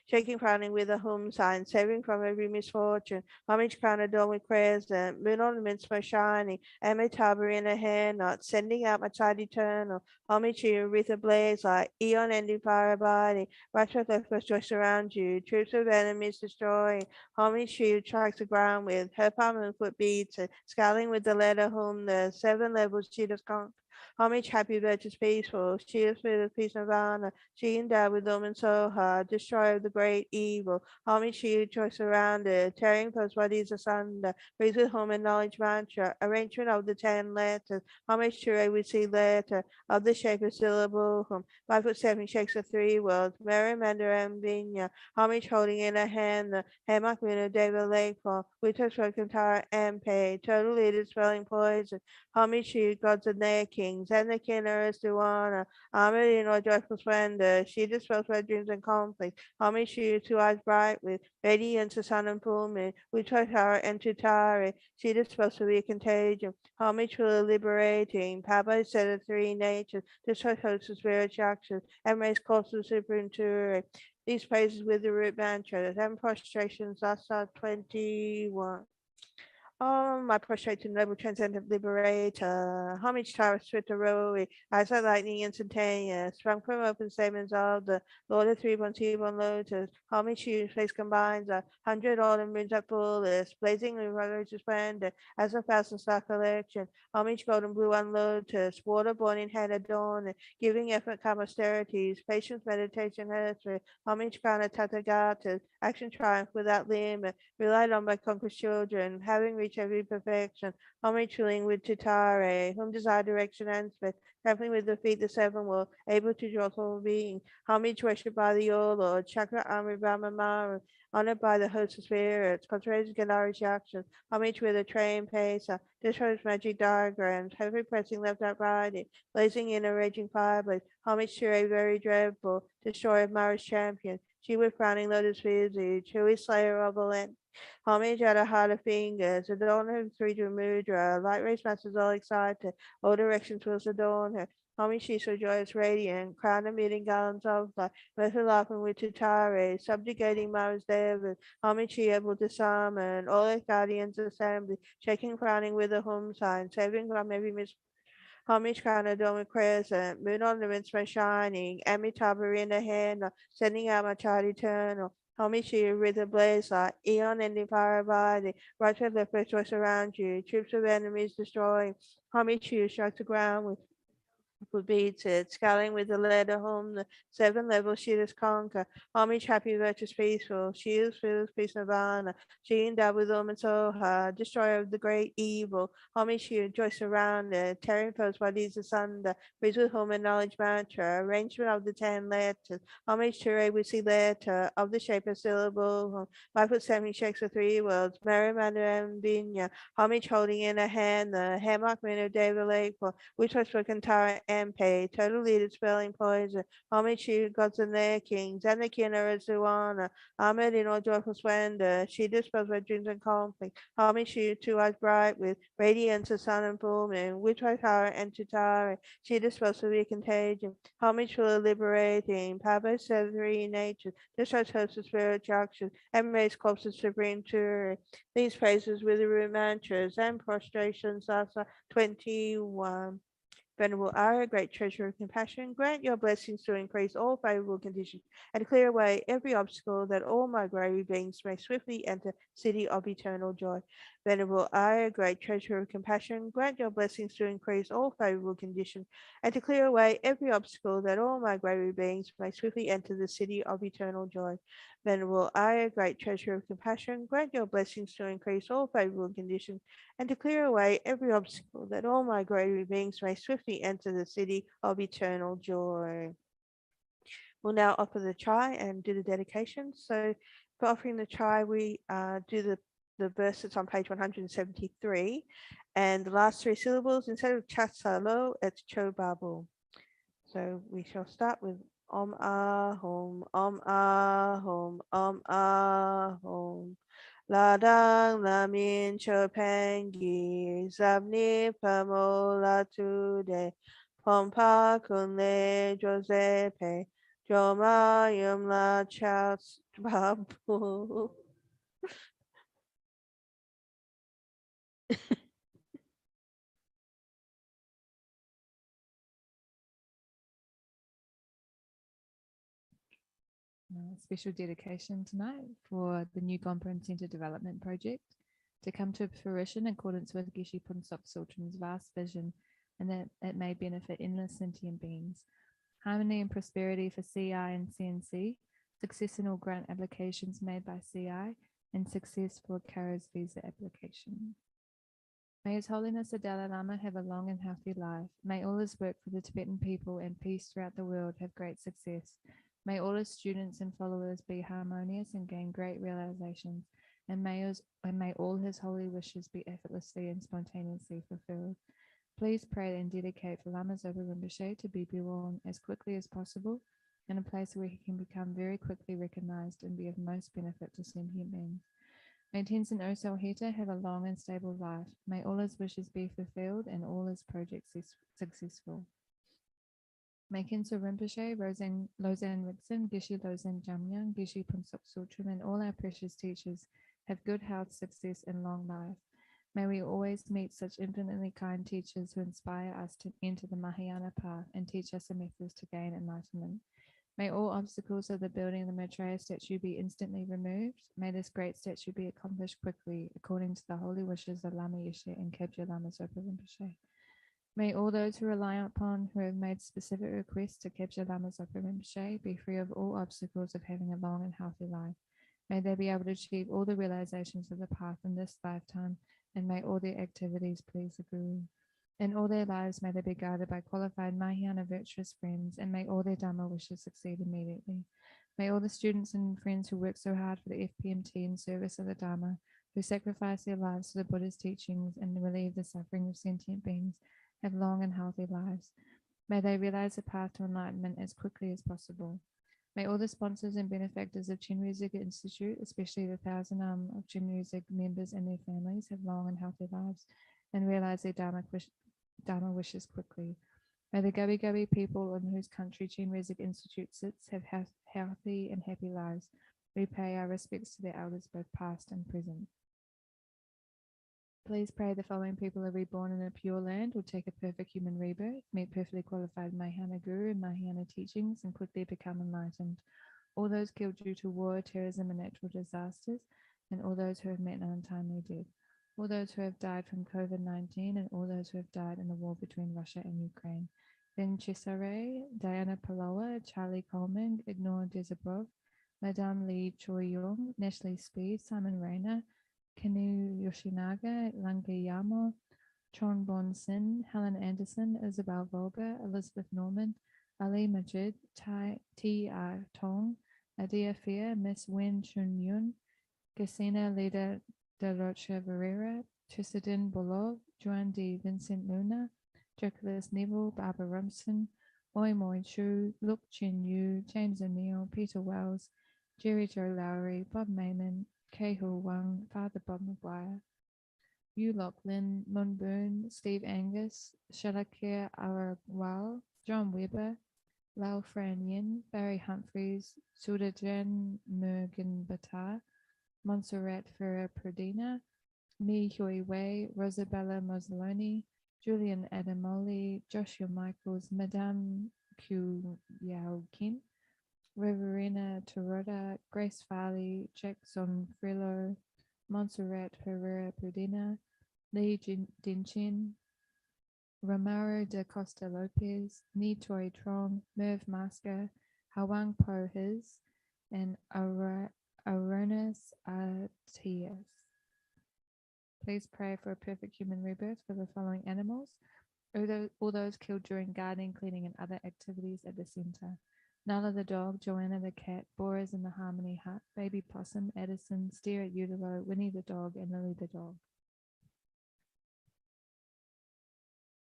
S1: shaking crowning with a home sign, saving from every misfortune. Homage crown adorned with crescent, moon ornaments most shining, and my tabor in a hand, not sending out my child eternal. Homage to you with a blaze like eon ending fire abiding. Righteous left joy around you, troops of enemies destroying. Homage to you strikes the ground with her palm and foot beats, scaling with the letter whom the seven levels she does conquer. Homage, happy, virtuous, peaceful. She is filled with peace and honor. She endowed with them and so hard, destroyer of the great evil. Homage, she choice surrounded, tearing first bodies asunder. Breathe with home and knowledge mantra. Arrangement of the 10 letters. Homage to a we see letter of the shape of syllable. 5'7" shakes the three worlds. Mary, Mander, and Vinya. Homage holding in a hand the hammock winner David Lakefall. With her spoken tower and pay. Total leader spelling poison. Homage to you, gods and their kings, and the kinders to honor. Armored in all joyful splendor, she dispels my dreams and conflict. Homage to you, two eyes bright with radiance of sun and full moon. We try tower and to Tare, she dispels to be a contagion. Homage for the liberating, Papa said of three natures, destroy hosts of spiritual actions, and raise corpses of superinterior. These praises with the root mantra, and prostrations, that's 21. Oh, my prostrated noble transcendent liberator, homage to our swift heroic, eyes like lightning instantaneous, sprung from open stamens of the Lord of Three Bonte-Bon Lotus, homage to whose face combines 100 autumn moons at fullest, blazing with rose splendor, as a thousand star collection, homage golden blue on lotus, water born in hand adorned, giving effort calm austerities, patience, meditation, heresy, homage crown of Tathagatas, action triumph without limit, relied on by conquerors children, having reached every perfection, homage trilling with Titare, whom desire direction and space, trampling with the feet the seven world, able to draw all being, homage worshipped by the all Lord, Chakra Amri Brahma honored by the host of spirits, concentrated Ganarish actions, homage with a train pacer, destroys magic diagrams, heavy pressing left out riding, blazing in a raging fireblaze, homage to a very dreadful, destroyer of Mara's champion, she with frowning lotus visage, who is slayer of Olent. Homage at a heart of fingers, adorn her with three mudra, light rays masters all excited, all directions will adorn her. Homage she so joyous radiant, crown emitting garlands of light, with her laughing with Tutare, subjugating Mara's devas, homage she able to summon, all her guardians assembly, shaking crowning with a home sign, saving from every homage crown adorned with crescent, moon ornaments my shining, Amitabha in the hand, sending out my child eternal. Homage to you with a blaze light, eon ending fire abiding, righteous left choice around you, troops of enemies destroying. Homage to you strike the ground with beats it, scaling with the letter home, the seven levels she does conquer. Homage, happy, virtuous, peaceful. She is filled with peace nirvana. She endowed with them and so her, destroyer of the great evil. Homage, she joy surrounded, tearing foes bodies asunder. Breathe with home and knowledge mantra, arrangement of the 10 letters. Homage to a we see letter of the shape of syllable. 5'7" shakes the three worlds. Mary, Mother, and Binya. Homage holding in a hand the hammock man of David Lakefall, which was spoken Tara and pay, total leader spelling poison, homage to gods and their kings, and the king of Zuana, armored in all joyful splendor, she dispels my dreams and conflict, homage to two eyes bright with radiance of sun and full moon, which I power and Tutare, she dispels the contagion, homage for the liberating, Papa said three natures, destroys hosts of spiritual actions, and raise corpses supreme to these praises with the root mantras and prostrations, Sasa 21. Venerable Arya, great treasure of compassion, grant your blessings to increase all favorable conditions and clear away every obstacle that all migratory beings may swiftly enter city of eternal joy. Venerable Arya, great treasure of compassion, grant your blessings to increase all favorable conditions and to clear away every obstacle that all migratory beings may swiftly enter the city of eternal joy. Venerable Arya, great treasure of compassion, grant your blessings to increase all favorable conditions and to clear away every obstacle that all migratory beings may swiftly enter the city of eternal joy. We'll now offer the chai and do the dedication. So for offering the chai, we do the verse that's on page 173. And the last three syllables, instead of chatsalo, it's chobabu. So we shall start with Om Ahom, Om Ahom, Om Ahom. Ladang lamin chopangi, zabni pamola tude, pompa kunle Josepe, Joma Yumla Chats Babu.
S2: Special dedication tonight for the new Gompa Centre Development Project to come to fruition in accordance with Geshe Punsok Sultan's vast vision, and that it may benefit endless sentient beings. Harmony and prosperity for CI and CNC, success in all grant applications made by CI, and success for Kara's visa application. May His Holiness the Dalai Lama have a long and healthy life. May all his work for the Tibetan people and peace throughout the world have great success. May all his students and followers be harmonious and gain great realizations. And may all his holy wishes be effortlessly and spontaneously fulfilled. Please pray and dedicate for Lama Zopa Rinpoche to be born as quickly as possible in a place where he can become very quickly recognized and be of most benefit to sentient beings. May Tenzin Osel Heta have a long and stable life. May all his wishes be fulfilled and all his projects successful. May Khenso Rinpoche, Lozan Ritson, Geshe Lozan Jamyang, Geshe Punsok Sutram, and all our precious teachers have good health, success, and long life. May we always meet such infinitely kind teachers who inspire us to enter the Mahayana path and teach us the methods to gain enlightenment. May all obstacles of the building of the Maitreya statue be instantly removed. May this great statue be accomplished quickly, according to the holy wishes of Lama Yeshe and Kebja Lama Zopa Rinpoche. May all those who rely upon who have made specific requests to Kebja Lama Zopa Rinpoche be free of all obstacles of having a long and healthy life. May they be able to achieve all the realizations of the path in this lifetime, and may all their activities please the Guru. In all their lives, may they be guided by qualified Mahayana virtuous friends, and may all their Dharma wishes succeed immediately. May all the students and friends who work so hard for the FPMT in service of the Dharma, who sacrifice their lives to the Buddha's teachings and relieve the suffering of sentient beings, have long and healthy lives. May they realize the path to enlightenment as quickly as possible. May all the sponsors and benefactors of Chenrezig Institute, especially the 1,000 of Chenrezig members and their families, have long and healthy lives and realize their Dharma wishes quickly. May the Gubbi Gubbi people in whose country Chenrezig Institute sits have healthy and happy lives. We pay our respects to their elders, both past and present. Please pray the following people are reborn in a pure land, will take a perfect human rebirth, meet perfectly qualified Mahayana Guru and Mahayana teachings, and quickly become enlightened. All those killed due to war, terrorism, and natural disasters, and all those who have met an untimely death. All those who have died from COVID-19, and all those who have died in the war between Russia and Ukraine. Ben Cesare, Diana Palowa, Charlie Coleman, Ignore Desabrov, Madame Lee Choi Young, Nestle Speed, Simon Rayner, Kenu Yoshinaga, Langayamo, Chon Bon Sin, Helen Anderson, Isabel Volga, Elizabeth Norman, Ali Majid, T.R. Tong, Adia Fia, Miss Wen Chun Yun, Gesina Leda de Rocha Verrera, Tristan Bolov, Joan de Vincent Luna, Jokelis Neville, Barbara Rumson, Oi Moi Chu, Luke Chin Yu, James O'Neill, Peter Wells, Jerry Joe Lowry, Bob Mayman, Cahill Wang, Father Bob McGuire, Hugh Lachlan, Mun Boone, Steve Angus, Shalakir Arawal, John Webber, Lau Fran Yin, Barry Humphreys, Sudajan Mergen Batar, Montserrat Ferrer Perdina, Mi Hui Wei, Rosabella Mozzoloni, Julian Adamoli, Joshua Michaels, Madame Q Yao Kin, Reverena Torota, Grace Farley, Jackson Frillo, Montserrat Herrera Perdina, Lee Dinchin, Romero de Costa Lopez, Ni Toi Trong, Merv Masker, Hawang Po His, and Aronis Artias. Please pray for a perfect human rebirth for the following animals, all those killed during gardening, cleaning, and other activities at the centre. Nala the dog, Joanna the cat, Boris in the Harmony Hut, Baby Possum, Addison, Steer at Utilo, Winnie the dog, and Lily the dog.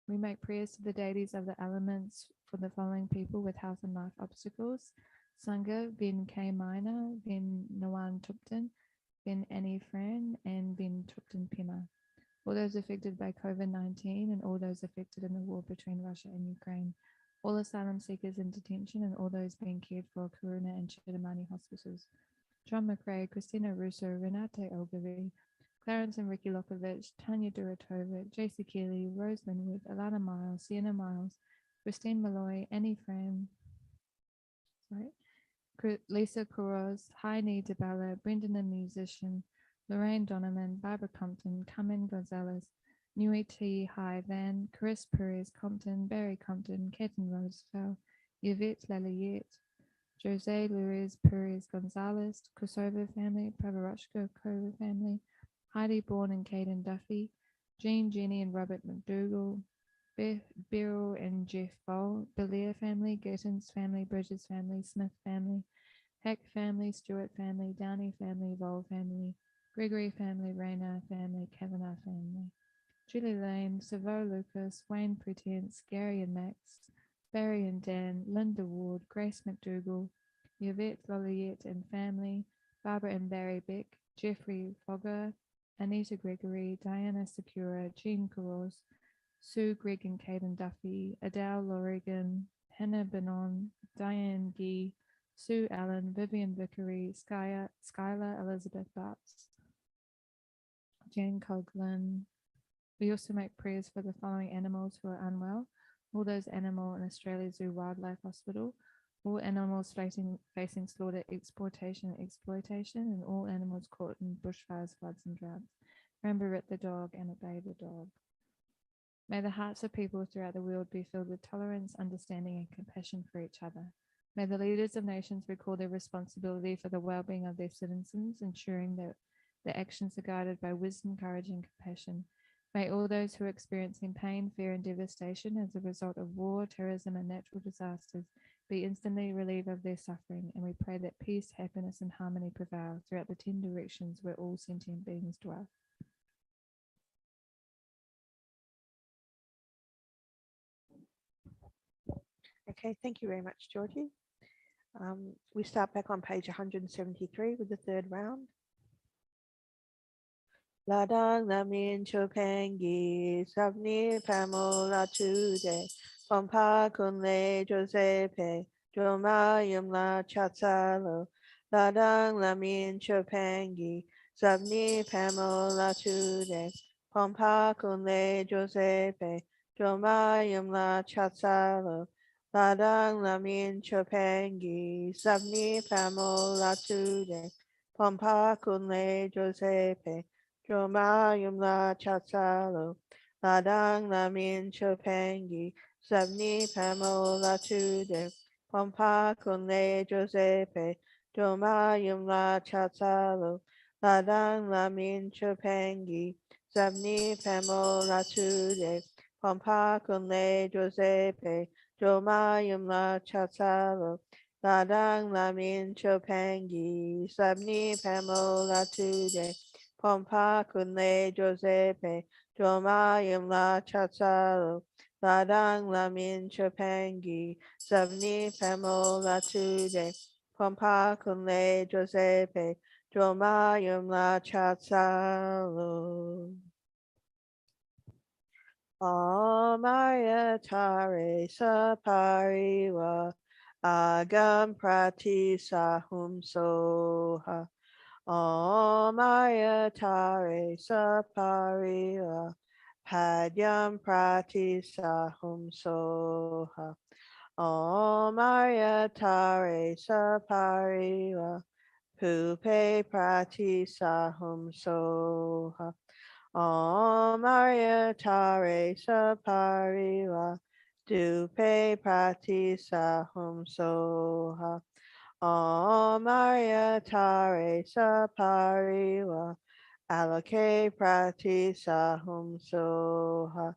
S2: We make prayers to the deities of the elements for the following people with health and life obstacles. Sangha, Bin K. Minor, Bin Nawan Tupton, Bin Annie Fran, and Bin Tupton Pima. All those affected by COVID-19 and all those affected in the war between Russia and Ukraine. all asylum seekers in detention, and all those being cared for at Karuna and Chittamani hospitals. John McRae, Christina Russo, Renate Ogilvie, Clarence and Ricky Lokovich, Tanya Duratovic, JC Keeley, Rose Linwood, Alana Miles, Sienna Miles, Christine Malloy, Annie Fram, Lisa Couros, Heine DeBella, Brendan the musician, Lorraine Donovan, Barbara Compton, Carmen Gonzalez, Nui T. Hai Van, Chris Perez Compton, Barry Compton, Ketan Roosevelt, Yvette Lalayette, Jose Luis Perez Gonzalez, Kosovo family, Pavaroshka Kova family, Heidi Bourne and Caden Duffy, Jean, Jenny and Robert McDougall, Beryl and Jeff Bowl, Belair family, Gittins family, Bridges family, Smith family, Heck family, Stewart family, Downey family, Vole family, Gregory family, Rayner family, Kavanagh family, Julie Lane, Savo Lucas, Wayne Pretense, Gary and Max, Barry and Dan, Linda Ward, Grace McDougall, Yvette Lolliette and family, Barbara and Barry Beck, Jeffrey Fogger, Anita Gregory, Diana Secura, Jean Caros, Sue Greg and Caden Duffy, Adele Lorigan, Hannah Benon, Diane Gee, Sue Allen, Vivian Vickery, Skylar Elizabeth Butts, Jane Coughlin. We also make prayers for the following animals who are unwell: all those animals in Australia Zoo Wildlife Hospital, all animals facing slaughter, exportation, and exploitation, and all animals caught in bushfires, floods, and droughts. Remember Rit the dog and obey the dog. May the hearts of people throughout the world be filled with tolerance, understanding, and compassion for each other. May the leaders of nations recall their responsibility for the well-being of their citizens, ensuring that their actions are guided by wisdom, courage, and compassion. May all those who are experiencing pain, fear, and devastation as a result of war, terrorism, and natural disasters be instantly relieved of their suffering, and we pray that peace, happiness, and harmony prevail throughout the 10 directions where all sentient beings dwell.
S1: Okay, thank you very much, Georgie. We start back on page 173 with the third round. Ladang Lamin Chopengi Sabni Pamola Tude Pompa Kunle Josepe Joma Yumla Chatsalo Ladang Lamin Chopengi Sabni Pamola Tude Pompa Kunle Josepe Joma Yumla Chatsalo Ladang Lamin Chopengi Sabni Pamola Tude Pompa Kunle Josepe Joma Yumla Chatsalo, Ladang Lamin Chopengi, Sabni Pamola Tude, Pompa Kunle Josepe, Joma Yumla Chatsalo, Ladang Lamin Chopengi, Sabni Pamola Tude, Pompa Kunle Josepe, Joma Yumla Chatsalo, Ladang Lamin Chopengi, Sabni Pamola Tude, Pompa Kunle Josepe, Joma Yumla Chatsalo, Ladang Lamin Chopengi, Sabni Pamola Tude, Pompa Kunle Josepe, Joma Yumla Chatsalo. Amaya Tare Sapariwa Agam Prati Sahum Soha. Maya Tare Sapariva Padyam Prati Sahum Soha. Maya Tare Sapariva Pupe Prati Sahum Soha. Maya Tare Sapariva Dupe Prati Sahum Soha. Maria Tare Sapariva Alake Prati Sahum Soha.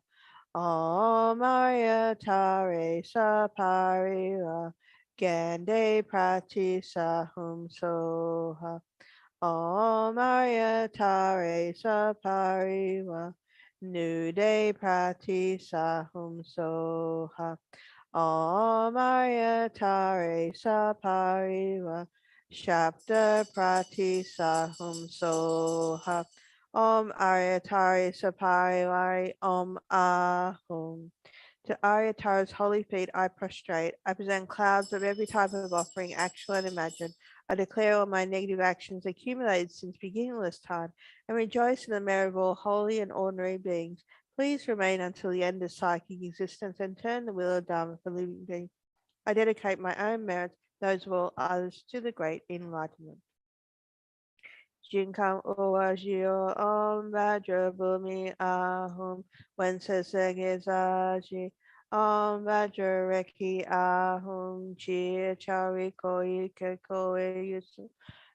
S1: Maria Tare Sapariva Gande Prati Sahum Soha. Maria Tare Sapariva Nude Prati Sahum Soha. Maya Tare Sapariva Shabda Prati Sahum Soha. Arya Tare Saparivari Ahum. To Aryatara's holy feet I prostrate. I present clouds of every type of offering, actual and imagined. I declare all my negative actions accumulated since beginningless time, and rejoice in the merit of all holy and ordinary beings. Please remain until the end of psychic existence and turn the wheel of Dharma for living beings. I dedicate my own merits, those of all others, to the great enlightenment. Jinkam Uwajio Om Vajra Bhumi Ahum Wensesegezaji Om Vajra Reki Ahum Chia Chari Koi Kekoe Yusu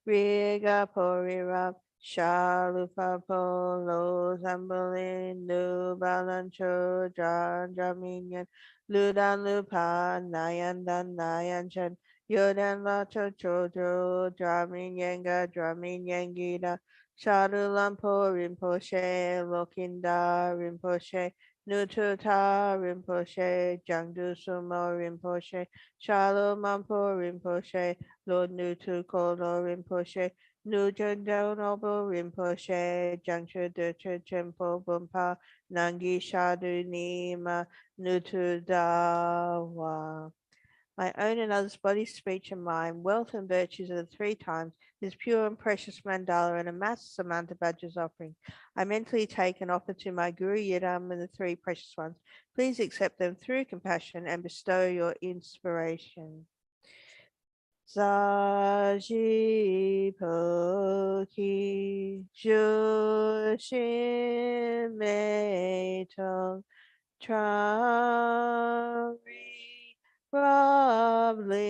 S1: Riga Porirab Shalupa Polo Zambalin Lubalancho Jan Jaminyan Ludan Lupa Nayan Dan Nayan Chen Yodan la cho cho jo dramin yanga dramin yangida Shadu lampo rinpoche lokinda rinpoche nututa rinpoche jangdu sumo rinpoche Shalu mampo rinpoche Lord nutu kono rinpoche Nujendo nobo rinpoche Jangshu deche chempo bumpa Nangi shadu nima nutu dawa. My own and others' body, speech, and mind, wealth and virtues are the three times this pure and precious mandala and a massive amount of Bajra's offering. I mentally take and offer to my Guru Yidam and the three precious ones. Please accept them through compassion and bestow your inspiration. Zaji Poki Jushin Meitong Trari Roblinji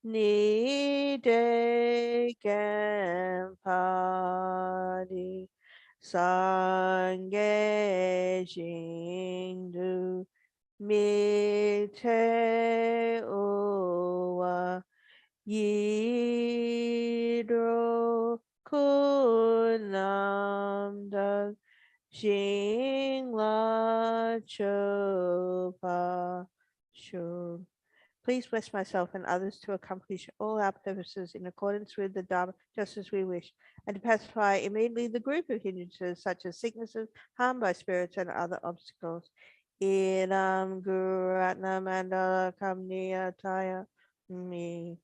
S1: Ni De Gampadi Sange Jingdu Mi Te Uwa Yidro Kunam Jingla Chopa Shu. Please bless myself and others to accomplish all our purposes in accordance with the Dharma, just as we wish, and to pacify immediately the group of hindrances such as sicknesses, harm by spirits, and other obstacles. Idam Guru Ratna Mandala Kamniyataya Me.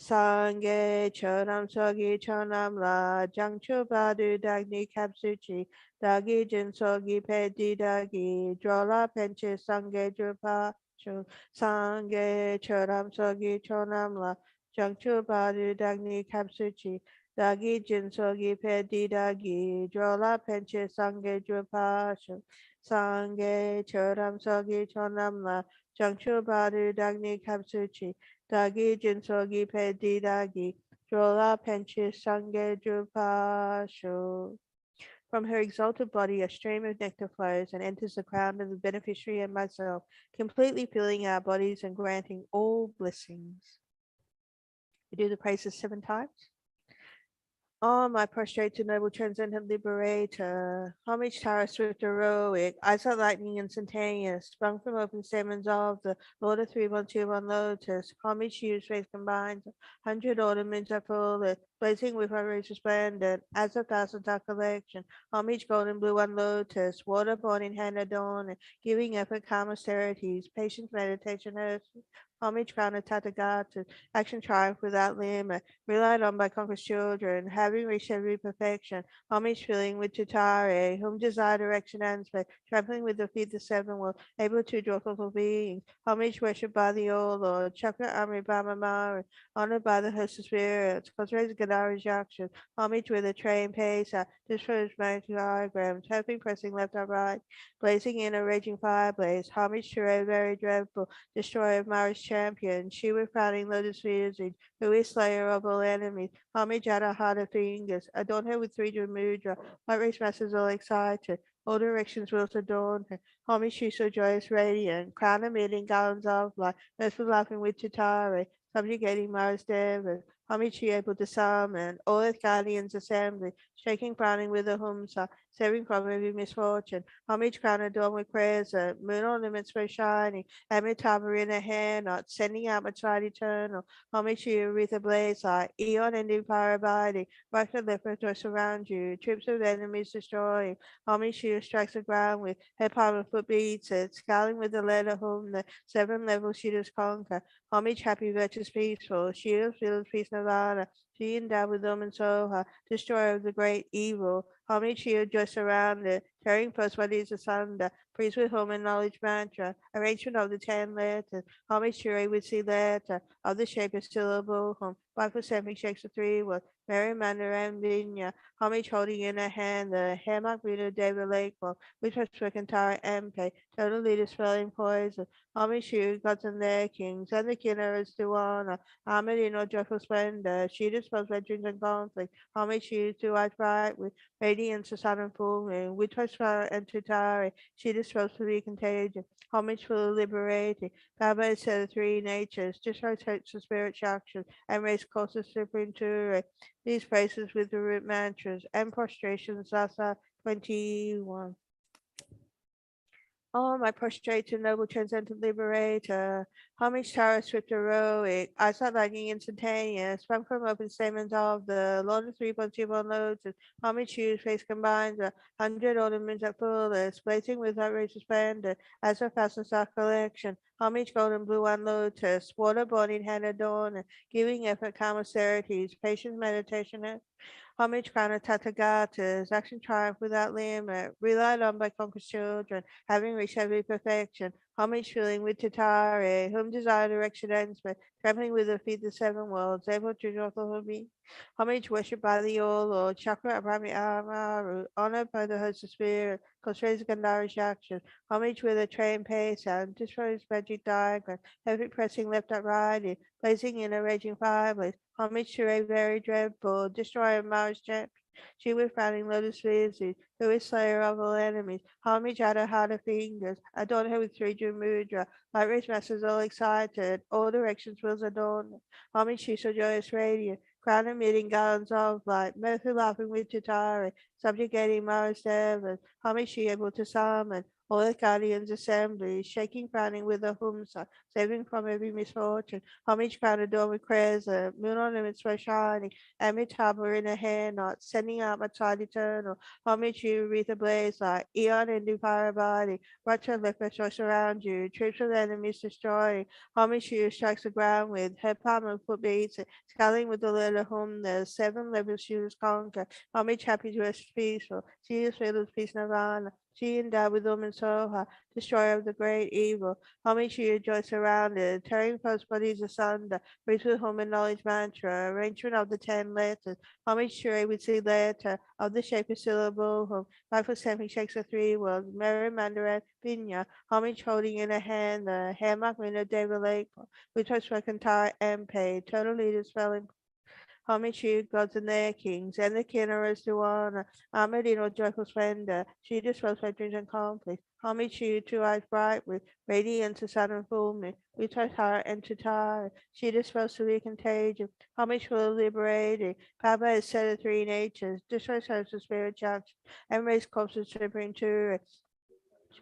S1: Sange Chonam Sogi Chonam La Jangchu Badu Dagni Kapsuchi Dagi Jin Sogi Pedi Dagi Drola Penche Sange Drupa Chu Sange Chonam Sogi Chonam La Jangchu Badu Dagni Kapsuchi Dagi Jin Sogi Pedi Dagi Drola Penche Sange Drupa Chu Sange Chonam Sogi Chonam La Jangchu Badu Dagni Kapsuchi Dagi Jinsogi Pedi Dagi Drola Penchi Sange Drupasho. From her exalted body, a stream of nectar flows and enters the crown of the beneficiary and myself, completely filling our bodies and granting all blessings. We do the praises 7 times. Om, I prostrate to noble transcendent liberator. Homage Tara swift heroic, eyes like lightning instantaneous, sprung from open stamens of the Lord of 3121 Lotus. Homage to you, faith combined, 100 ornaments are full, blazing with our rays resplendent, as a thousand star collection. Homage golden blue on lotus, water born in hand adorned, giving effort calm austerities, patience, meditation, earth. Homage crown of Tathagata, action triumph without limit relied on by conquerors children, having reached every perfection, homage filling with Tutare, whom desire direction and space, trampling with the feet the seven world, able to draw fulfilled beings, homage worshipped by the old Lord, Chakra Amri Bhamamari, honored by the host of spirits, Cosres Gadari Jakshan, homage with a train pace, disposed magnetic diagrams, having pressing left or right, blazing in a raging fire blaze, homage to a very dreadful, destroyer of Mara's champion, she with crowning lotus visage, who is slayer of all enemies. Homage at her heart of fingers. Adorn her with 3D mudra. White race masses all excited. All directions will adorn her. Homage she so joyous, radiant. Crown amid in gallons of light. Merciful laughing with Chitare. Subjugating Mars Devas. homage she able to summon, all its guardians assembly, shaking crowning with a humsa, saving from every misfortune, homage crown adorned with crescent, moon ornaments were shining, amid tower in a hand, not sending out my child eternal, homage she wreath ablaze like, eon ending fire abiding, rocket leopard to surround you, troops of enemies destroying, homage she strikes the ground with head palm and foot beats it, scaling with the letter whom the seven levels she does conquer, homage happy virtuous peaceful, shield field peace nirvana, she endowed with them and Soha, destroyer of the great evil, homage shield just surrounded, tearing first bodies asunder, priest with home and knowledge mantra, arrangement of the 10 letters, homage to with see letter, of the shape of syllable, home, 5% shakes the 3 words, Mary Manor and Vinya, homage holding in her hand the hammock Rita David Lakewell, which was Swikantara MP, total leader spelling poison, homage to gods and their kings, and the kinnerers to honor, homage in all joyful splendor, she dispels legends and conflict, homage to eyes bright with radiance to sun and full moon, which was fire and tutari, she dispels to be contagion, homage for the liberating, Baba said the 3 natures, just rotates the spirit chakras, and raise closest to these praises with the root mantras and prostrations. Sasa 21. Oh, my prostrated noble transcendent liberator, homage Tara swift heroic, I saw lightning instantaneous, sprung from open stamens of the Lord of 3.21 lotus, homage shoes face combines a 100 ornaments at fullest, blazing with outrageous splendor, as a fastened star collection, homage golden blue on lotus, water-born in hand adorned, giving effort calm austerities, patience meditation homage crown of Tathagatas, action triumph without limit, relied on by conquered children, having reached every perfection, homage filling with Tatare, whom desire direction ends but trampling with the feet the 7 worlds, able to joyful be. Homage worshipped by the All Lord, Chakra Abrahami Amaru, honored by the host of spirit, constrains Gandharish action, homage with a train pace and destroys magic diagram, heavy pressing left at riding, blazing in a raging fireplace, homage to a very dreadful, destroyer of Mars champion. She with frowning lotus faces, who is slayer of all enemies, homage at her heart of fingers, adorn her with 3 mudra, light race masters all excited, all directions wills adorn, homage she so joyous radiant, crown emitting gallons of light, Murphy laughing with Tatari, subjugating Mars devas, homage she able to summon, all the guardians assembly, shaking frowning with a humsa, saving from every misfortune, homage crown adorned with crescent, moon ornaments were shining, amid harbor in a hand knot, sending out my child eternal, homage you wreath ablaze like, eon ending fire body, watch her lift rejoice around you, troops of enemies destroying, homage you strikes the ground with, head palm and foot beats, scaling with the little whom the 7 levels she was conquer, homage happy to us peaceful, she is filled with peace nirvana, she endowed with woman Soha, destroyer of the great evil, homage she rejoice surrounded, tearing foes bodies asunder, rich with home and knowledge mantra, arrangement of the 10 letters, homage to a with see letter, of the shape of syllable, home, life of seven shakes of 3 worlds, Mary Mandarin, Vinya, homage holding in a hand the hammock window David Lake, which was Rakantara MP, total leaders fell in homage to gods and their kings, and the kinnerers to honor, armored in all joyful splendor, she disposed by dreams and conflicts, homage to eyes bright with radiance of sun and full moon, with her heart and to tire, she disposed to be contagion, homage for the liberating, powered by the set of 3 natures, destroys hosts of spirit judge, and raise corpses tripping to it,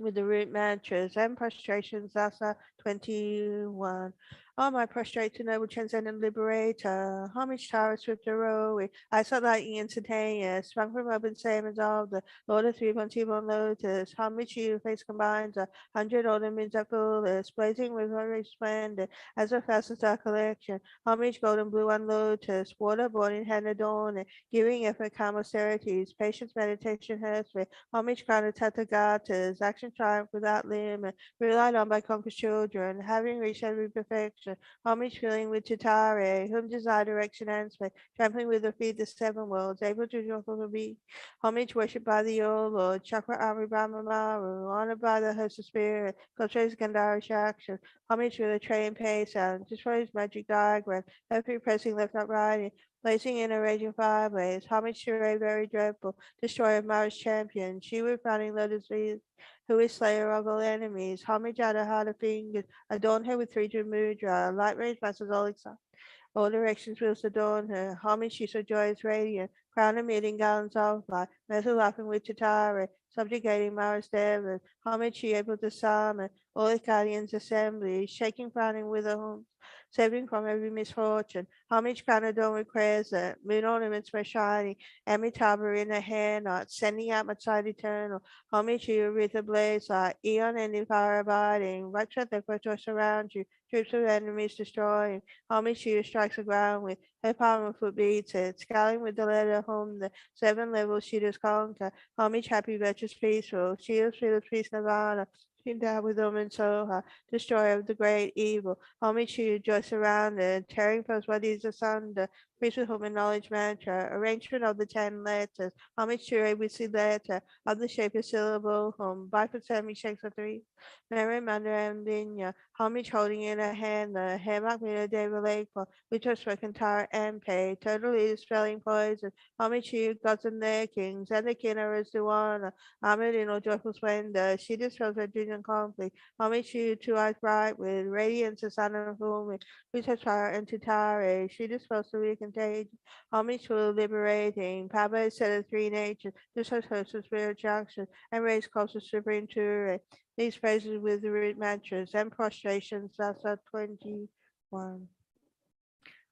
S1: with the root mantras and prostrations. Zasa 21. Oh, my prostrate noble transcendent liberator, homage Tara swift heroic, I saw lightning instantaneous, sprung from open salmons of the Lord of 3.21 lotus, homage you face combines 100 ornaments at fullest, blazing with holy splendor, as a thousand star collection, homage golden blue on lotus, water born in hand adorned, giving effort calm austerities, patience meditation healthful, homage crown of Tathagatas, action triumph without limit, relied on by conquered children, having reached every perfection, homage filling with Chitare, whom desire direction and space, trampling with the feet the 7 worlds, able to joyful to be, homage worshipped by the old Lord, Chakra Ami Brahmamaru, honored by the host of spirit, cultures Gandharish action, homage with a train pace sound, destroys magic diagram, every pressing left not riding, blazing in a raging fireblaze, homage to a very dreadful, destroyer of Mara's champion, she with frowning lotus feet, who is slayer of all enemies, homage at her heart of fingers, adorn her with 3 mudra, light rays masses all excited. all directions wheels adorn her, homage she's so joyous radiant, crown emitting gallons of light, metal laughing with Tatara, subjugating Mars Devas, homage she able to summon, all the guardians assembly, shaking crowning with her homes, saving from every misfortune, homage crown adorned with crescent, moon ornaments were shining, Amitabha in her hair knot, sending out my side eternal, homage to you with a blaze light, eon ending fire abiding, right shut the fortress around you, troops of enemies destroying, homage to you strikes the ground with her palm foot beats it, scaling with the letter home, the seven levels she does conquer, homage happy virtuous peaceful, shields with peace nirvana, she died with them and Soha, destroyer of the great evil, homage to you joy surrounded, tearing foes bodies asunder, peace with whom and knowledge mantra, arrangement of the 10 letters, homage to you we see letter, of the shape of syllable, home, bifurcating shakes of three, Mary Mother and Dinya, homage holding in her hand the hammock made a David Lakeful, which was for Kantara and Pay, totally dispelling poison, homage to you, gods and their kings, and the king of Duana, Ahmed in all joyful splendor, she dispels her dreams and conflict, homage to you, two eyes bright with radiance, the sun of whom, which has fire and Tutare, she dispels the weak contagion, homage to the liberating, Papa said of three natures, this has host of spiritual action, and raise closer supreme to these praises with the root mantras and prostrations. That's at 21.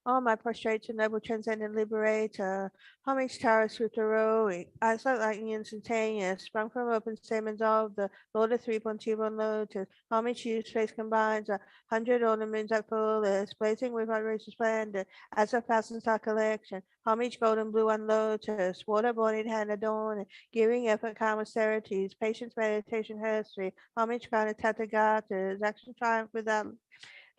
S1: Oh, my prostrate to noble transcendent liberator, homage towers with heroic, eyes like lightning instantaneous, sprung from open stamens of the Lord of 3.21 Lotus, homage to space combines 100 ornaments at fullest, blazing with outrageous splendor, as a thousand star collection, homage golden blue and lotus, water born in hand adorning, giving effort calm austerities, patience meditation history, homage crown of Tathagatas, action triumph without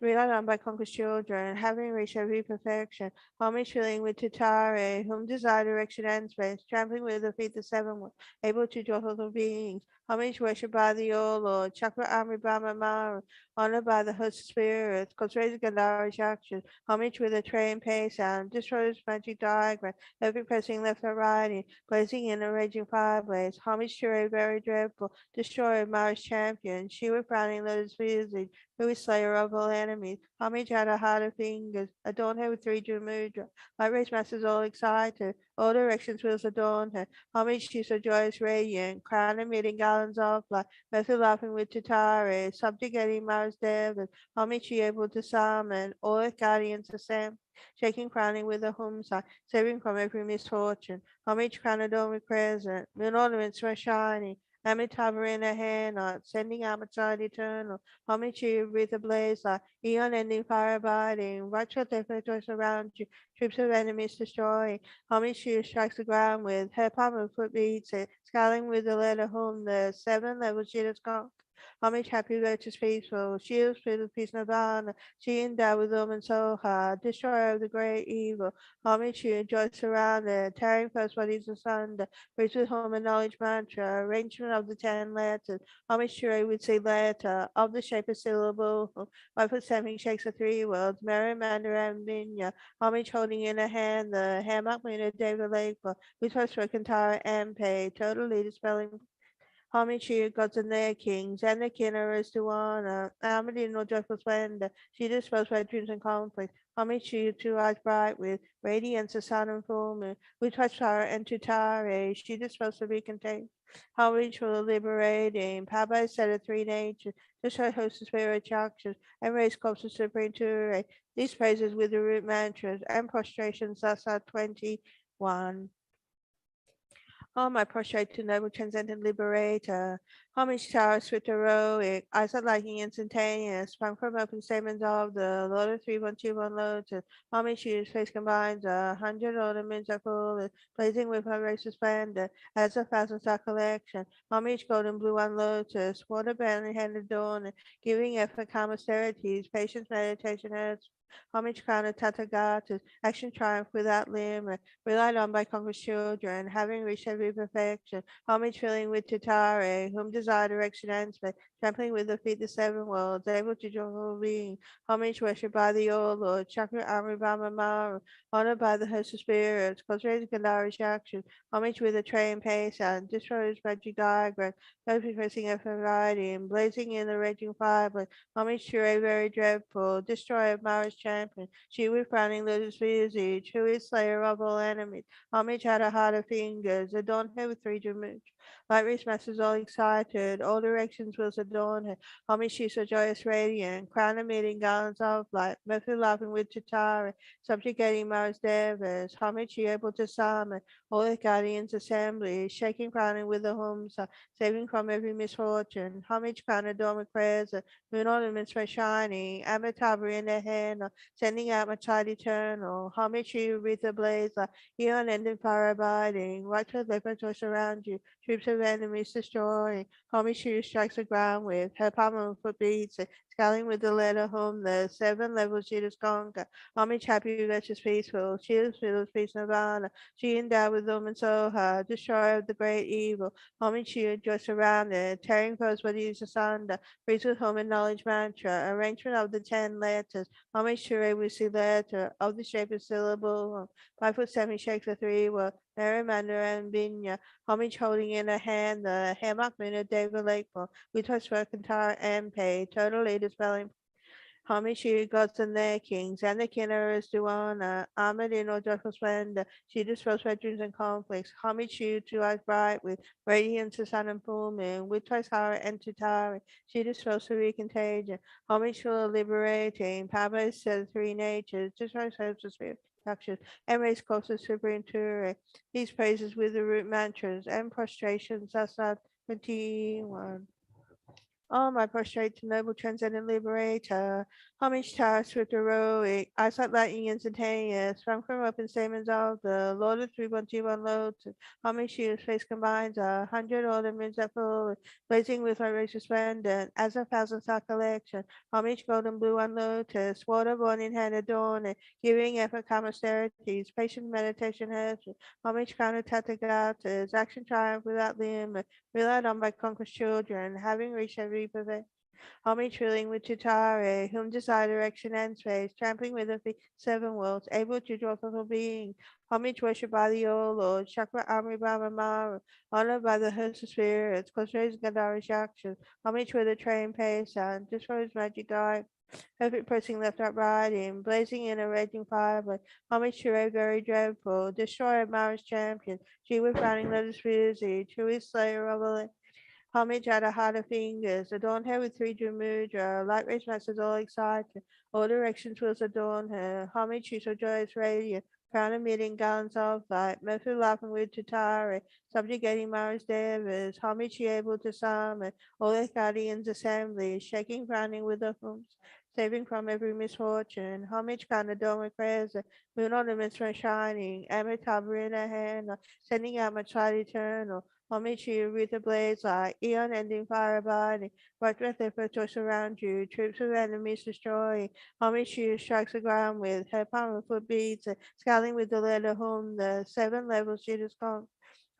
S1: relied on by conquered children, having reached every perfection, homage filling with Tutare, whom desire direction and space, trampling with the feet the seven ones, able to draw total beings, homage worshipped by the O Lord, Chakra Amri Brahma Mara, honored by the host of spirits, cultivated Gandhara Shakshas, homage with a train pay sound, destroys magic diagram, every pressing left or right, blazing in a raging fireblaze, homage to a very dreadful, destroyer Mara's champion, she with frowning lotus visage, who is slayer of all enemies. Homage had a heart of fingers, adorn her with three mudra. My race masters all excited, all directions wheels adorn her. Homage to so joyous radiant, crown emitting gallons of light, method laughing with Tatare, subjugating Mars Devas. Homage she able to summon, all earth guardians ascend. Shaking crowning with a home sign, saving from every misfortune. Homage crown adorned with crescent, moon ornaments were shining. Amitabha in her hand, sending out outside eternal. Homage to you, breathe a blaze like eon ending fire abiding. Watch what they flitters around you, troops of enemies destroying. Homage to you strikes the ground with her palm of foot beats it, scaling with the letter home, the seven levels she has gone. Homage happy virtuous peaceful, shields with the peace nirvana, she endowed with them and Soha, destroyer of the great evil. Homage to you, joy surrounded, tearing first bodies asunder, breathes with home and knowledge mantra, arrangement of the 10 letters. Homage to you would say letter, of the shape of syllable, my foot stamping shakes the three worlds, Mary Mander and Vinya, homage holding in her hand the hammock made of David Lakeful, which was for Kantara and Pay, totally dispelling homage to your gods and their kings, and the king is to honor, Amity no joyful splendor, she disposed by dreams and conflict, homage to you two eyes bright with radiance, the sun and full moon, which was fire and tutare, she disposed to be contained. Homage for the liberating, Papa said of three natures, just her host of spirit chakras, and raise corpse of supreme ture. These praises with the root mantras and prostrations thus are 21. Oh, my prostrate to noble transcendent liberator, homage to our swift heroic, eyes are lightning instantaneous, sprung from open stamens of the Lord of 3121 Lotus, homage to his face combines 100 ornaments are full, blazing with her racial splendor, as a thousand star collection, homage golden blue on lotus, water barely hand adorned, giving effort calm austerities, patience meditation earth, homage crown of Tathagatas, action triumph without limit, relied on by conquered children, having reached every perfection, homage filling with Tutare, whom desire direction and space, trampling with the feet the seven worlds, able to join all being, homage worshipped by the O Lord, Chakra Amri Brahma Mara, honored by the host of spirits, cultivated Gandharish action, homage with a train pace and destroys magic diagram, perfect pressing of variety, and blazing in the raging fireplace, homage to a very dreadful, destroyer of Mara's champion. She with crowning lotus visage, who is slayer of all enemies. Homage had a heart of fingers, adorned her with three geometry. Light race masters all excited, all directions will adorn her. Homage she so joyous radiant, crown emitting garlands of light. Method laughing with Chitara, subjugating Mars Devas. Homage she able to summon all the guardians assembly, shaking crowning with the hums, saving from every misfortune. Homage crown adorn with prayers, moon ornaments were shining, avatar in the hand, sending out my child eternal. Homage she with the blaze, eon ending fire abiding. Watch with leopard around you, troops of enemies destroying. Homage she strikes the ground with her palm and foot beats, scaling with the letter home, the seven levels she does conquer. Homage happy, righteous, peaceful, she is filled with peace nirvana. She endowed with Lama Soha, destroyer of the great evil. Homage she just surrounded, tearing foes bodies asunder. Priest with home and knowledge mantra, arrangement of the 10 letters. Homage to a wisi letter of the shape of syllable. 5 foot 7 shakes the three word. Merrimander and Binya. Homage holding in a hand the hammock minute David Lakeful. We touch Mercantile and pay. Totally dispelling Hamishi gods and their kings, and the Kinnerers do honor. Armored in all joyful splendor, she dispels red dreams and conflicts. Hamishi, two eyes bright with radiance of sun and full moon, with twice Hara and Tutari. She dispels the contagion. Homage to the liberating, power set of three natures, destroys hopes of spirit. Actions and raise closest supreme Ture. These praises with the root mantras and prostrations. Sasa 21. Oh, my prostrate to noble transcendent liberator, homage to our swift heroic, eyesight lightning instantaneous, from open statements of the Lord of 3.21 loads, homage to his face combines 100 ornaments that full, blazing with our race resplendent, as a thousand star collection, homage golden blue on lotus, waterborne in hand adorned, giving effort calm austerities, patient meditation has, homage crown of Tathagatas, action triumph without limit, relied on by conquest children, having reached every perfect. Homage trilling with Chitare, whom desire direction and space, trampling with the seven worlds, able to draw total being. Homage worship by the old Lord, Chakra Amri Brahma Mara, honored by the host of spirits, Kosra's Gandharish actions. Homage with the train pace and destroy his magic guide. Perfect pressing left up riding, blazing in a raging fireplace. Homage to a very dreadful, destroyer of Mara's champion. She with frowning letters busy, to his slayer of a homage at a heart of fingers, adorn her with three mudra, light rays masses all excited, all directions will adorn her, homage she so joyous radiant, crown emitting gallons of light, method laughing with Tatari, subjugating Mars Devas, homage she able to summon, all the guardians assembly, shaking crowning with the hooms, saving from every misfortune, homage can adorn with prayers, moon ornaments from shining, Amitabha in her hand, sending out my child eternal, homage to you with the blaze light, eon ending fire abiding, right with their footsteps around you, troops of enemies destroying, homage to you strikes the ground with, her palm and foot beats, scaling with the letter home, the seven levels she has gone.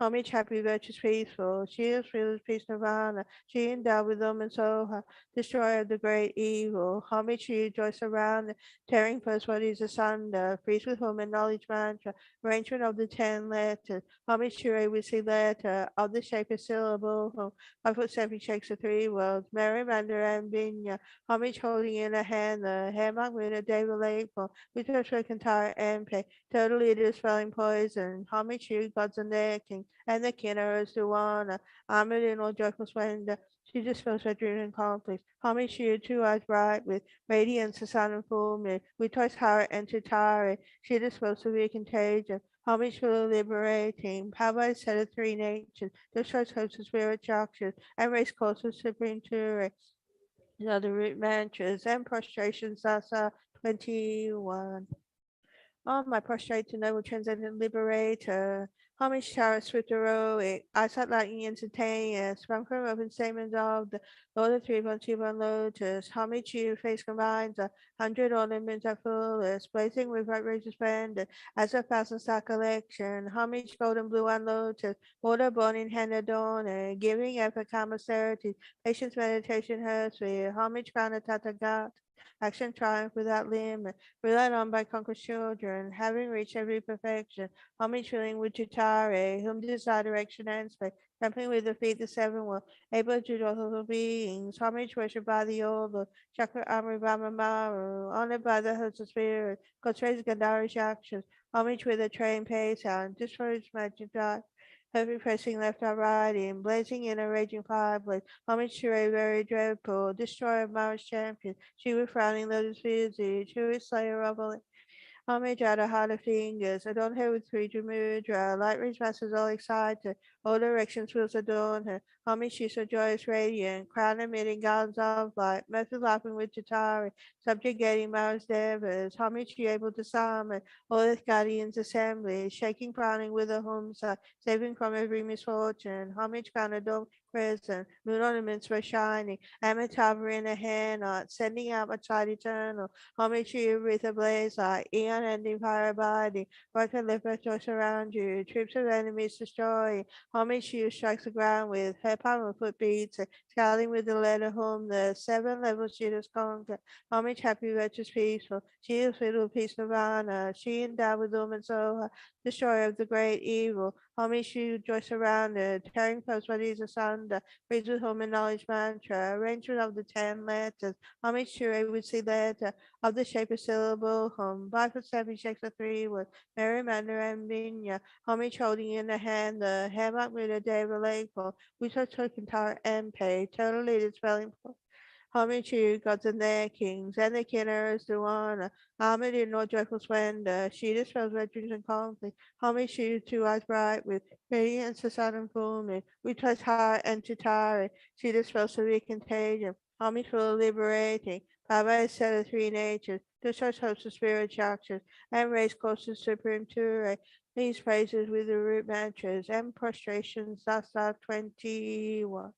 S1: Homage, happy, virtuous, peaceful. She is fearless, peace, nirvana. She endowed with them and soha, destroyer of the great evil. Homage to you, joy surround, tearing first bodies asunder, priest with whom and knowledge mantra, arrangement of the 10 letters. Homage to a witty letter of the shape of syllable. 5 foot 7 shakes the three worlds. Merrimander and Binya. Homage holding in a hand the hammock with a David Lakeful. We touch with entire MP. Totally dispelling poison. Homage to you, gods and their king. And the Kinnerers to honor. Armored in all joyful splendor. She dispels her dream and conflicts. Homage to you, two eyes bright with radiance, the sun and full moon. We twice heart and Tari. She dispels severe contagion. Homage for the liberating, power set of three natures, destroys hopes of spirit structures, and race course of supreme Ture. These are the root mantras and prostrations. Sasa 21. Oh, my prostrate to noble transcendent liberator. Homage tower swift heroic. Eyesight lightning instantaneous. From open statements of the Lord of 3.21 Lotus. Homage to you, face combines 100 ornaments are fullest. Blazing with bright rays splendid. As a thousand star collection. Homage golden blue on lotus. Water born in hand adorner. Giving effort calm austerity. Patience meditation her sphere. Homage crown of Tathagat. Action triumph without limit, relied on by conquered children, having reached every perfection. Homage filling with Chitare, whom desire direction and space, trampling with the feet the seven worlds, able to do all beings. Homage worshipped by the old Lord, Chakra Amri Brahma Maru, honored by the host of spirit, portrays Gandharish actions. Homage with a train pace sound, just for its magic dot. Heavy pressing left or right in, blazing in a raging fire blaze. Homage to a very dreadful, destroyer of Mara's champion. She was frowning lotus visage, who is slayer of all. Homage out of harder fingers, adorn her with three mudra, light rings masses all excited, all directions wheels adorn her. Homage she's so joyous radiant, crown emitting gardens of light, method laughing with Chitari, subjugating Mara's devas. Homage she able to summon all the guardians assembly, shaking crowning with a humsa, saving from every misfortune. Homage crown adorned crescent, moon ornaments were shining, Amitabha in a hand, sending out a child eternal. Homage to you with a blaze light, eon ending fire abiding, work and lift rejoice around you, troops of enemies destroying. Homage to you strikes the ground with her palm foot beats, scouting with the letter home, the seven levels she has conquered. Homage happy, righteous, peaceful, she is filled with peace nirvana, she endowed with Om and Soha, destroyer of the great evil. Homage to you, joy surrounded, tearing foes bodies asunder, breathes with home and knowledge mantra, arrangement of the 10 letters. Homage to a would see letter of the shape of syllable hum. Bifid seven shakes a three words. Mary Manor and Vinya. Homage holding in the hand the hammock with a day relateful. We touch entire and pay. Total leader spelling homage to gods and their kings, and the kinners to honor. Homage in no joyful splendor. She dispels red dreams and conflict. Homage to two eyes bright with radiance to sun and full moon. We touch heart and to tire. She dispels severe contagion. Homage for liberating. Baba is set of three natures. To such hopes of spiritual actions, and raise close to supreme Ture. These praises with the root mantras and prostrations. Sasa 21.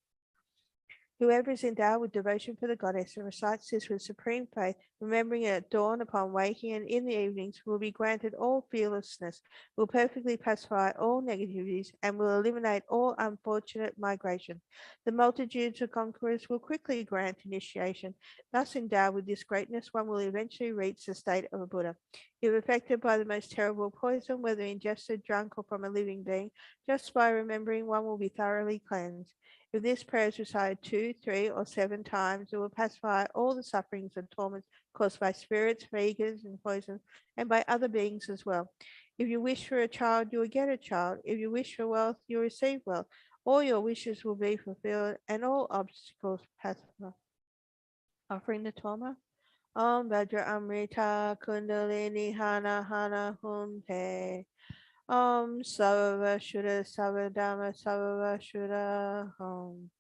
S1: Whoever is endowed with devotion for the goddess and recites this with supreme faith, remembering it at dawn, upon waking, and in the evenings, will be granted all fearlessness, will perfectly pacify all negativities, and will eliminate all unfortunate migration. The multitudes of conquerors will quickly grant initiation. Thus endowed with this greatness, one will eventually reach the state of a Buddha. If affected by the most terrible poison, whether ingested, drunk, or from a living being, just by remembering one will be thoroughly cleansed. If this prayer is recited 2, 3, or 7 times, it will pacify all the sufferings and torments caused by spirits, vegans, and poisons, and by other beings as well. If you wish for a child, you will get a child. If you wish for wealth, you will receive wealth. All your wishes will be fulfilled, and all obstacles pacified. Offering the Toma. Om Vajra Amrita Kundalini Hana Hana Hum Te. Om Sarva Shuddha Sarvadhamma Sarva Shuddha Om.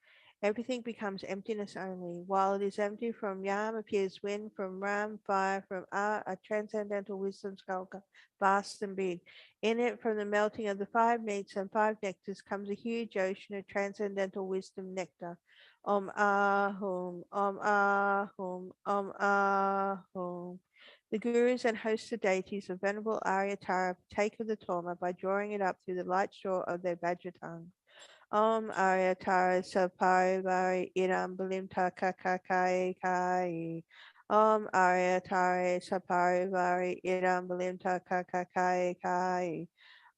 S1: Everything becomes emptiness only. While it is empty, from Yam appears wind, from Ram fire, from a transcendental wisdom skulker, vast and big. In it, from the melting of the 5 meats and 5 nectars, comes a huge ocean of transcendental wisdom nectar. Om Ahum, Om Ahum, Om Ahum. The gurus and hosts of deities of Venerable Aryatara partake of the Torma by drawing it up through the light straw of their Vajra tongues. Om Aryatara Saparivari Idam Balimta Kakakai Kai. Om Aryatara Saparivari Idam Balimta Kakakai Kai.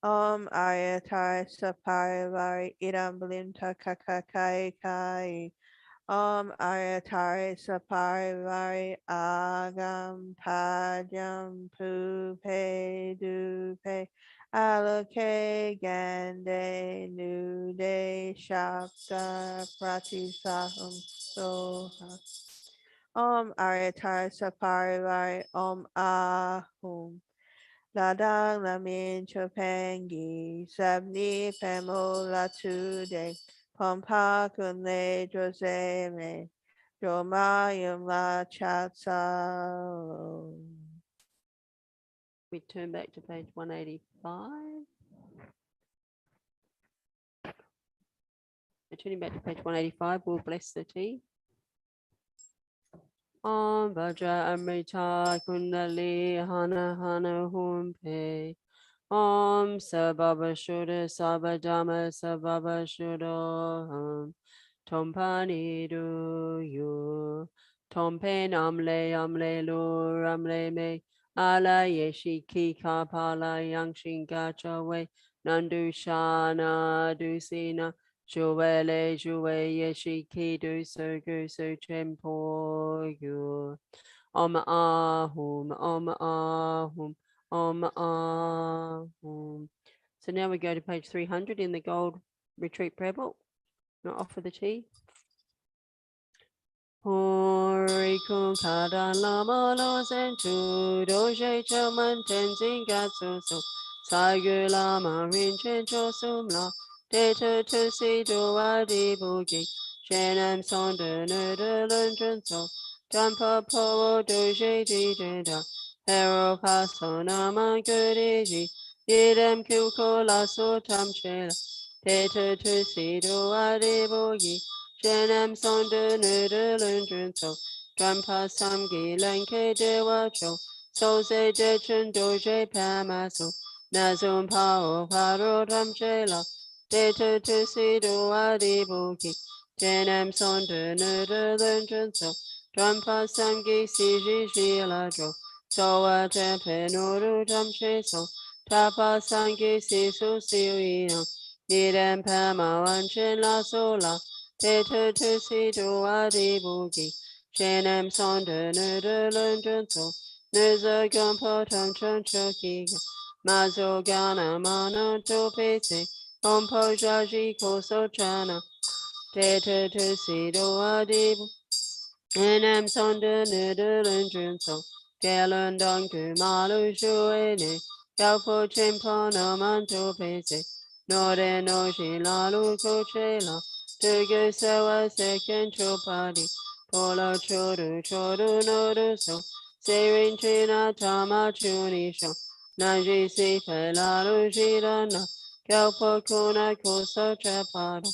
S1: Om Aryatara Saparivari Idam Balimta Kakakai Kai. Om Aryatari Saparivari Agam Pajam Pupe Dupe Aloke Gande Nude Shakta Pratisaham Soha. Om Aryatari Saparivari Om Ahum. Ladang Lamin Chopangi Sabni Pemo Latude. Pompa kunle joseme, jomayum la chatsalo.
S3: We turn back to page 185. Turning back to page 185, we'll bless the tea. Om Vajra Amrita Kundali Hana Hana Humpe. Om Sababa Shuddha Sabadama Sababa Shuddha Tompani Do You Tompe amle lu ramle me ala yeshi ki ka pala yang shinga chawe nandu shana du sina juwele juwe yeshi ki du so chempo yu om ahum om ahum om ahum. So now we go to page 300 in the gold retreat prayer book. Not offer the tea. Horiku kada lama lo sentu doje chaman tenzin gatsu so saigu lama rinchen chosum la data to si do adi bugi shenam son de ne de lundren so dampa po doje di jeda hero paso nama guriji idem kuko la so tam chela data to si do adi bugi Jenem son de ne de lundren so, drampa samgi lenke de wacho, so se de chen doje pamaso, nazum pao paro dram la, de te si do adi buki, jenem son de ne de lundren so, drampa samgi si ji la jo, so a te pe noru dram so, tapa sangi si su si uino, idem pama wanchen la so la, Tete to si do adi bugi. Shenem son de ne de lundren so. Neza gampo tam chon choki. Mazo gana mana to pese. Ompo jaji koso chana. Tete to si do adi bugi. Enem son de ne de lundren so. Galen don ku malu shuene. Galpo chimpo no manto pese. Nore no shi lalu cochela. Tugu sewa second chopadi. Polo choru choru noru so. Serin china tama chuni sho. Naji si fe lalu shirana. Galpo kuna koso chapado.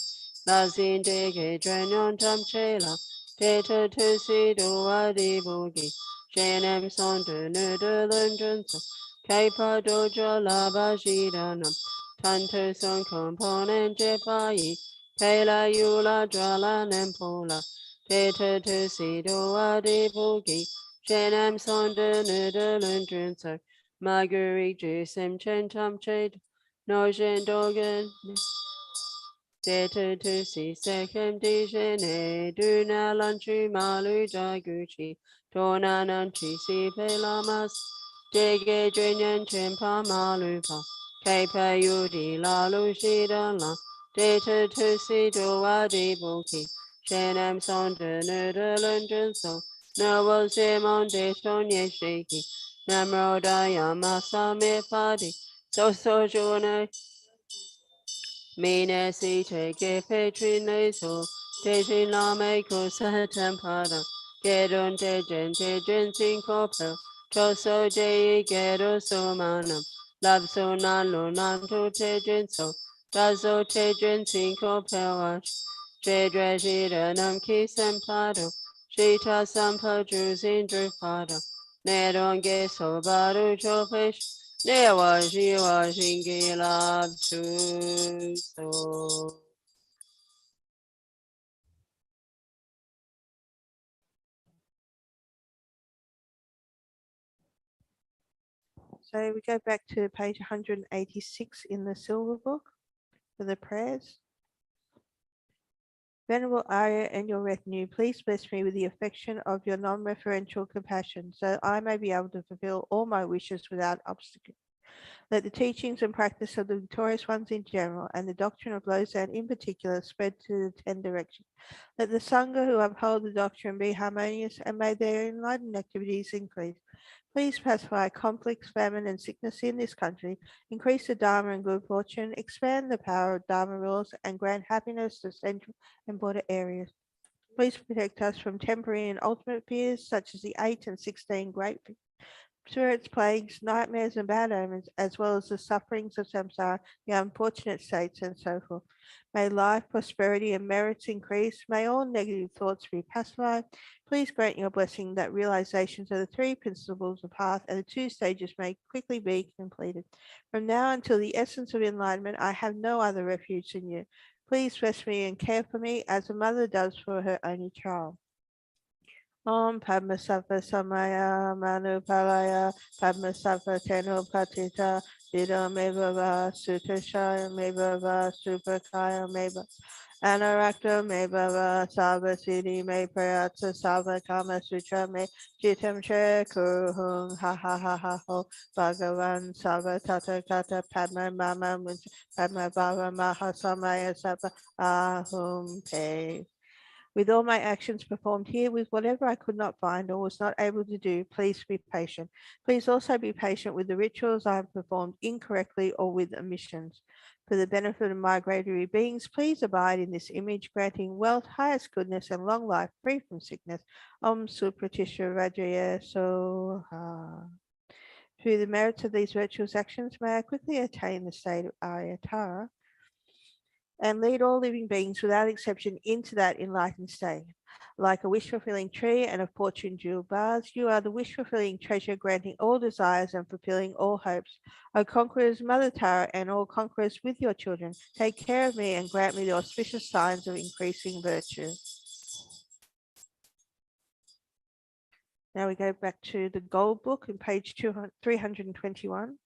S3: Lazin dege drenyon tam chela. Teta tu si do adi bugi. Shenem son de nu de lundren so. Kaipa dojo laba shiranam. Tanto son component jepai. Pela yula drala nempola. Teta tu si do adi bugi. Shenem son de nu de lundren so. Marguerite jusim chen tam ched. Nojen dogen. Teta tu si second dijene. Duna lanchu malu jaguchi. Tona nanchi si pelamas. Dege drenyan chimpa malupa. Kaipa yudi lalu shidala. Data to si do adi buki. Shenam son de nuda lundren so. Novo simon de tonye shiki. Namro daya masa me padi. So juna Mine si te ke petrine so, te jin la me ko sa tempada, gedon te jen sin kopel, to so je gedo so manam, lab so nan lo nan to te jen so, da so te jen sin kopel wash, je dre jida nam ki sempado, jita sampa druzin drupado, ne don ge so baru chopesh, ne wa jingi lab tu so.
S1: So we go back to page 186 in the Silver Book for the prayers. Venerable Arya and your retinue, please bless me with the affection of your non-referential compassion, so I may be able to fulfill all my wishes without obstacle. Let the teachings and practice of the victorious ones in general, and the doctrine of Lausanne in particular, spread to the 10 directions. Let the Sangha who uphold the doctrine be harmonious, and may their enlightened activities increase. Please pacify conflicts, famine, and sickness in this country, increase the Dharma and good fortune, expand the power of Dharma rules, and grant happiness to central and border areas. Please protect us from temporary and ultimate fears, such as the 8 and 16 great spirits, plagues, nightmares, and bad omens, as well as the sufferings of samsara, the unfortunate states, and so forth. May life, prosperity, and merits increase. May all negative thoughts be pacified. Please grant your blessing that realizations of the three principles of path and the two stages may quickly be completed. From now until the essence of enlightenment, I have no other refuge than you. Please bless me and care for me as a mother does for her only child. Om Padmasapha Samaya Manupalaya Padmasapha Tenu Patita Dida Mebava Sutashaya Mebava Supakaya Meba Anarakta Mebava Sava Siddhi Me Prayatsa Sava Kama Sutra Me Jitam Che Kuruhung Ha Ha Ha Ha Ho Bhagavan Sava Tata Kata Padma Mama Muncha Padma Bava Maha Samaya Sapa Ahum Pe. With all my actions performed here, with whatever I could not find or was not able to do, please be patient. Please also be patient with the rituals I have performed incorrectly or with omissions. For the benefit of migratory beings, please abide in this image, granting wealth, highest goodness, and long life, free from sickness. Om Supratisha Rajaya Soha. Through the merits of these virtuous actions, may I quickly attain the state of Aryatara and lead all living beings without exception into that enlightened state. Like a wish-fulfilling tree and of fortune jeweled bars, you are the wish-fulfilling treasure, granting all desires and fulfilling all hopes. O conquerors, Mother Tara, and all conquerors with your children, take care of me and grant me the auspicious signs of increasing virtue. Now we go back to the Gold Book on page 321.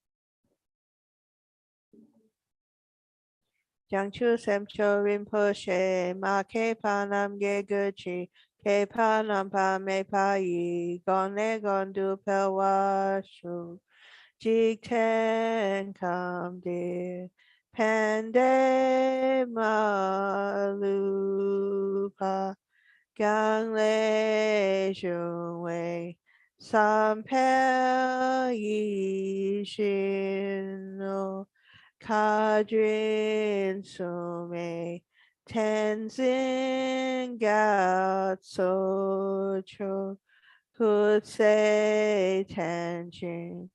S1: Jiangchu Semcho Rinpoche Ma Ke Panam Ge Guchi Ke Panam Pa Me Pa Yi Gon Ne Gon Du Pel Wa Shu Jig Ten Kam Dir Pande Ma Lu Pa Gang Le Jun Wei Sam Pel Yi Shin No Kadrin Sume Tenzin Gao Tso Kutse Tenjin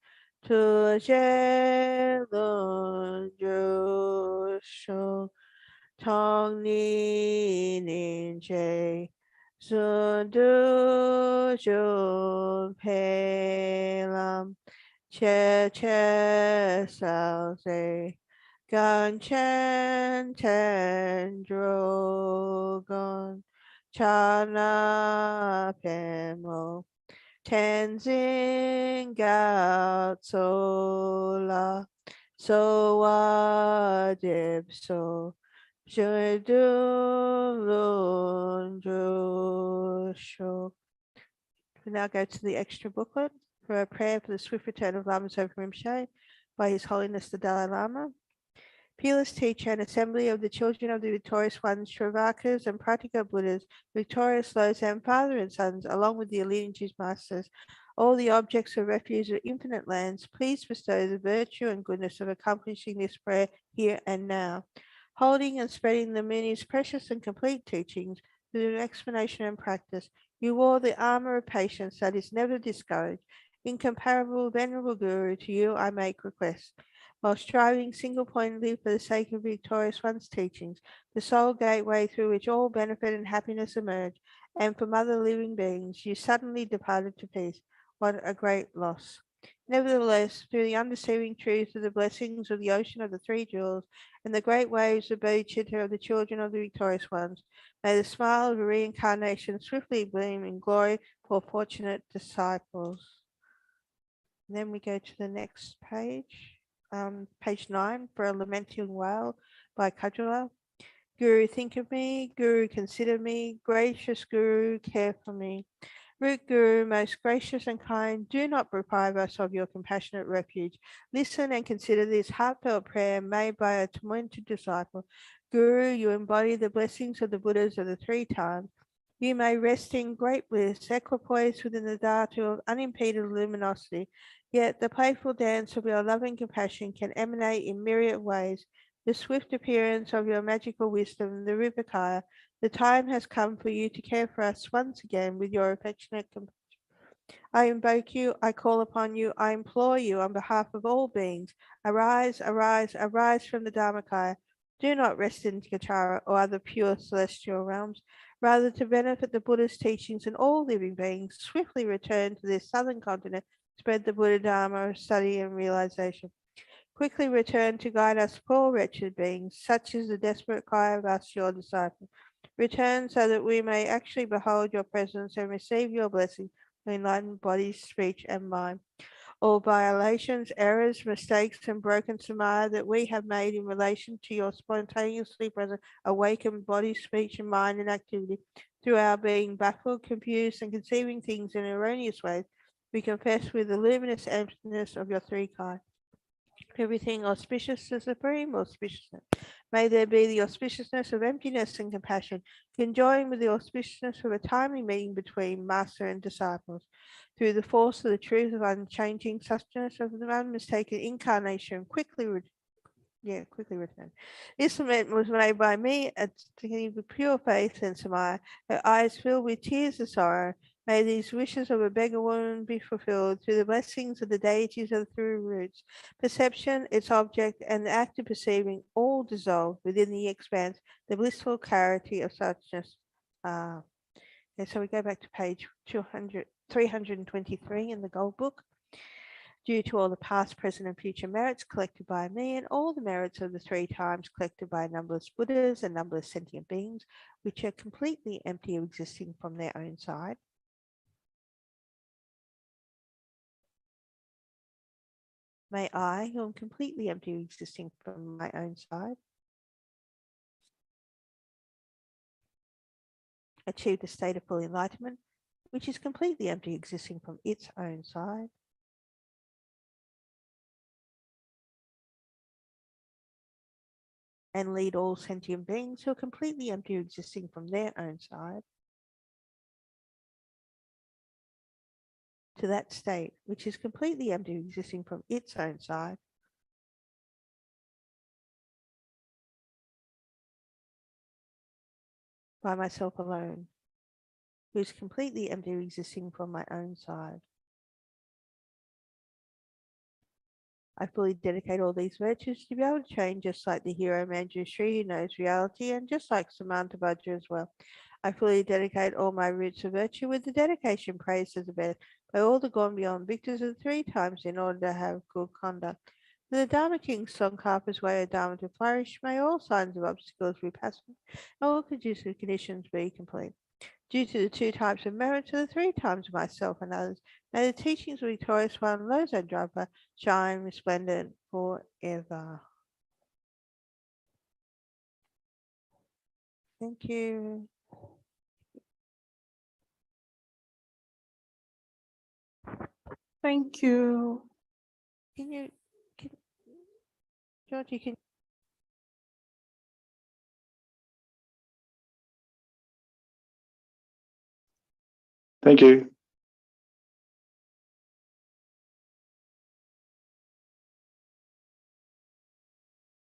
S1: Tuje Lun Ju Tong Ni Nin Jie Sun Du Jun Pei Lam Che Che Sao Ze Gan Chen Ten Drogon Chana Pemo Tenzin Gao Tsola So Wa Dip So Shudun Lun Dru Sho. We now go to the extra booklet for a prayer for the swift return of Lama Zopa Rinpoche by His Holiness the Dalai Lama. Peerless teacher and assembly of the children of the victorious ones, Shravakas and Pratika Buddhas, victorious Losam, father and sons, along with the lineages masters, all the objects of refuge of infinite lands, please bestow the virtue and goodness of accomplishing this prayer here and now. Holding and spreading the Muni's precious and complete teachings through explanation and practice, you wore the armor of patience that is never discouraged. Incomparable, venerable Guru, to you I make request. While striving single-pointedly for the sake of victorious one's teachings, the sole gateway through which all benefit and happiness emerge, and from other living beings, you suddenly departed to peace. What a great loss. Nevertheless, through the undeceiving truth of the blessings of the ocean of the three jewels and the great waves of bodhicitta of the children of the victorious ones, may the smile of a reincarnation swiftly gleam in glory for fortunate disciples. And then we go to the next page. Page 9 for a lamenting wail by Kajula. Guru, think of me. Guru, consider me. Gracious Guru, care for me. Root Guru, most gracious and kind, do not deprive us of your compassionate refuge. Listen and consider this heartfelt prayer made by a tormented disciple. Guru, you embody the blessings of the Buddhas of the three times. You may rest in great bliss, equipoised within the dhatu of unimpeded luminosity. Yet the playful dance of your loving compassion can emanate in myriad ways. The swift appearance of your magical wisdom, the Rivakaya. The time has come for you to care for us once again with your affectionate compassion. I invoke you, I call upon you, I implore you on behalf of all beings. Arise, arise, arise from the Dharmakaya. Do not rest in Katara or other pure celestial realms. Rather, to benefit the Buddha's teachings and all living beings, swiftly return to this southern continent, spread the Buddha Dharma of study and realization. Quickly return to guide us poor wretched beings, such is the desperate cry of us, your disciples. Return so that we may actually behold your presence and receive your blessing, enlightened body, speech, and mind. All violations, errors, mistakes, and broken samaya that we have made in relation to your spontaneously present awakened body, speech, and mind and activity through our being baffled, confused, and conceiving things in erroneous ways, we confess with the luminous emptiness of your three kind. Everything auspicious to supreme auspiciousness. May there be the auspiciousness of emptiness and compassion, conjoined with the auspiciousness of a timely meeting between master and disciples. Through the force of the truth of unchanging sustenance of the unmistaken incarnation, quickly return. This lament was made by me at with pure faith and samaya, her eyes filled with tears of sorrow. May these wishes of a beggar woman be fulfilled through the blessings of the deities of the three roots. Perception, its object, and the act of perceiving all dissolved within the expanse, the blissful clarity of suchness. And so we go back to page 323 in the Gold Book. Due to all the past, present, and future merits collected by me and all the merits of the three times collected by numberless Buddhas and numberless sentient beings, which are completely empty of existing from their own side. May I, who am completely empty of existing from my own side, achieve the state of full enlightenment, which is completely empty of existing from its own side. And lead all sentient beings who are completely empty of existing from their own side to that state, which is completely empty of existing from its own side. By myself alone, who is completely empty of existing from my own side. I fully dedicate all these virtues to be able to train just like the hero Manjushri who knows reality, and just like Samantha Vajra as well. I fully dedicate all my roots of virtue with the dedication praised as the best by all the gone beyond victors of the three times in order to have good conduct. For the Dharma King Tsongkhapa's way of Dharma to flourish, may all signs of obstacles be passed, and all conducive conditions be complete. Due to the two types of merit to the three times myself and others, may the teachings of Victorious One Lozo Driver shine resplendent forever. Thank you.
S4: Thank you.
S1: Georgie, can
S5: Thank you.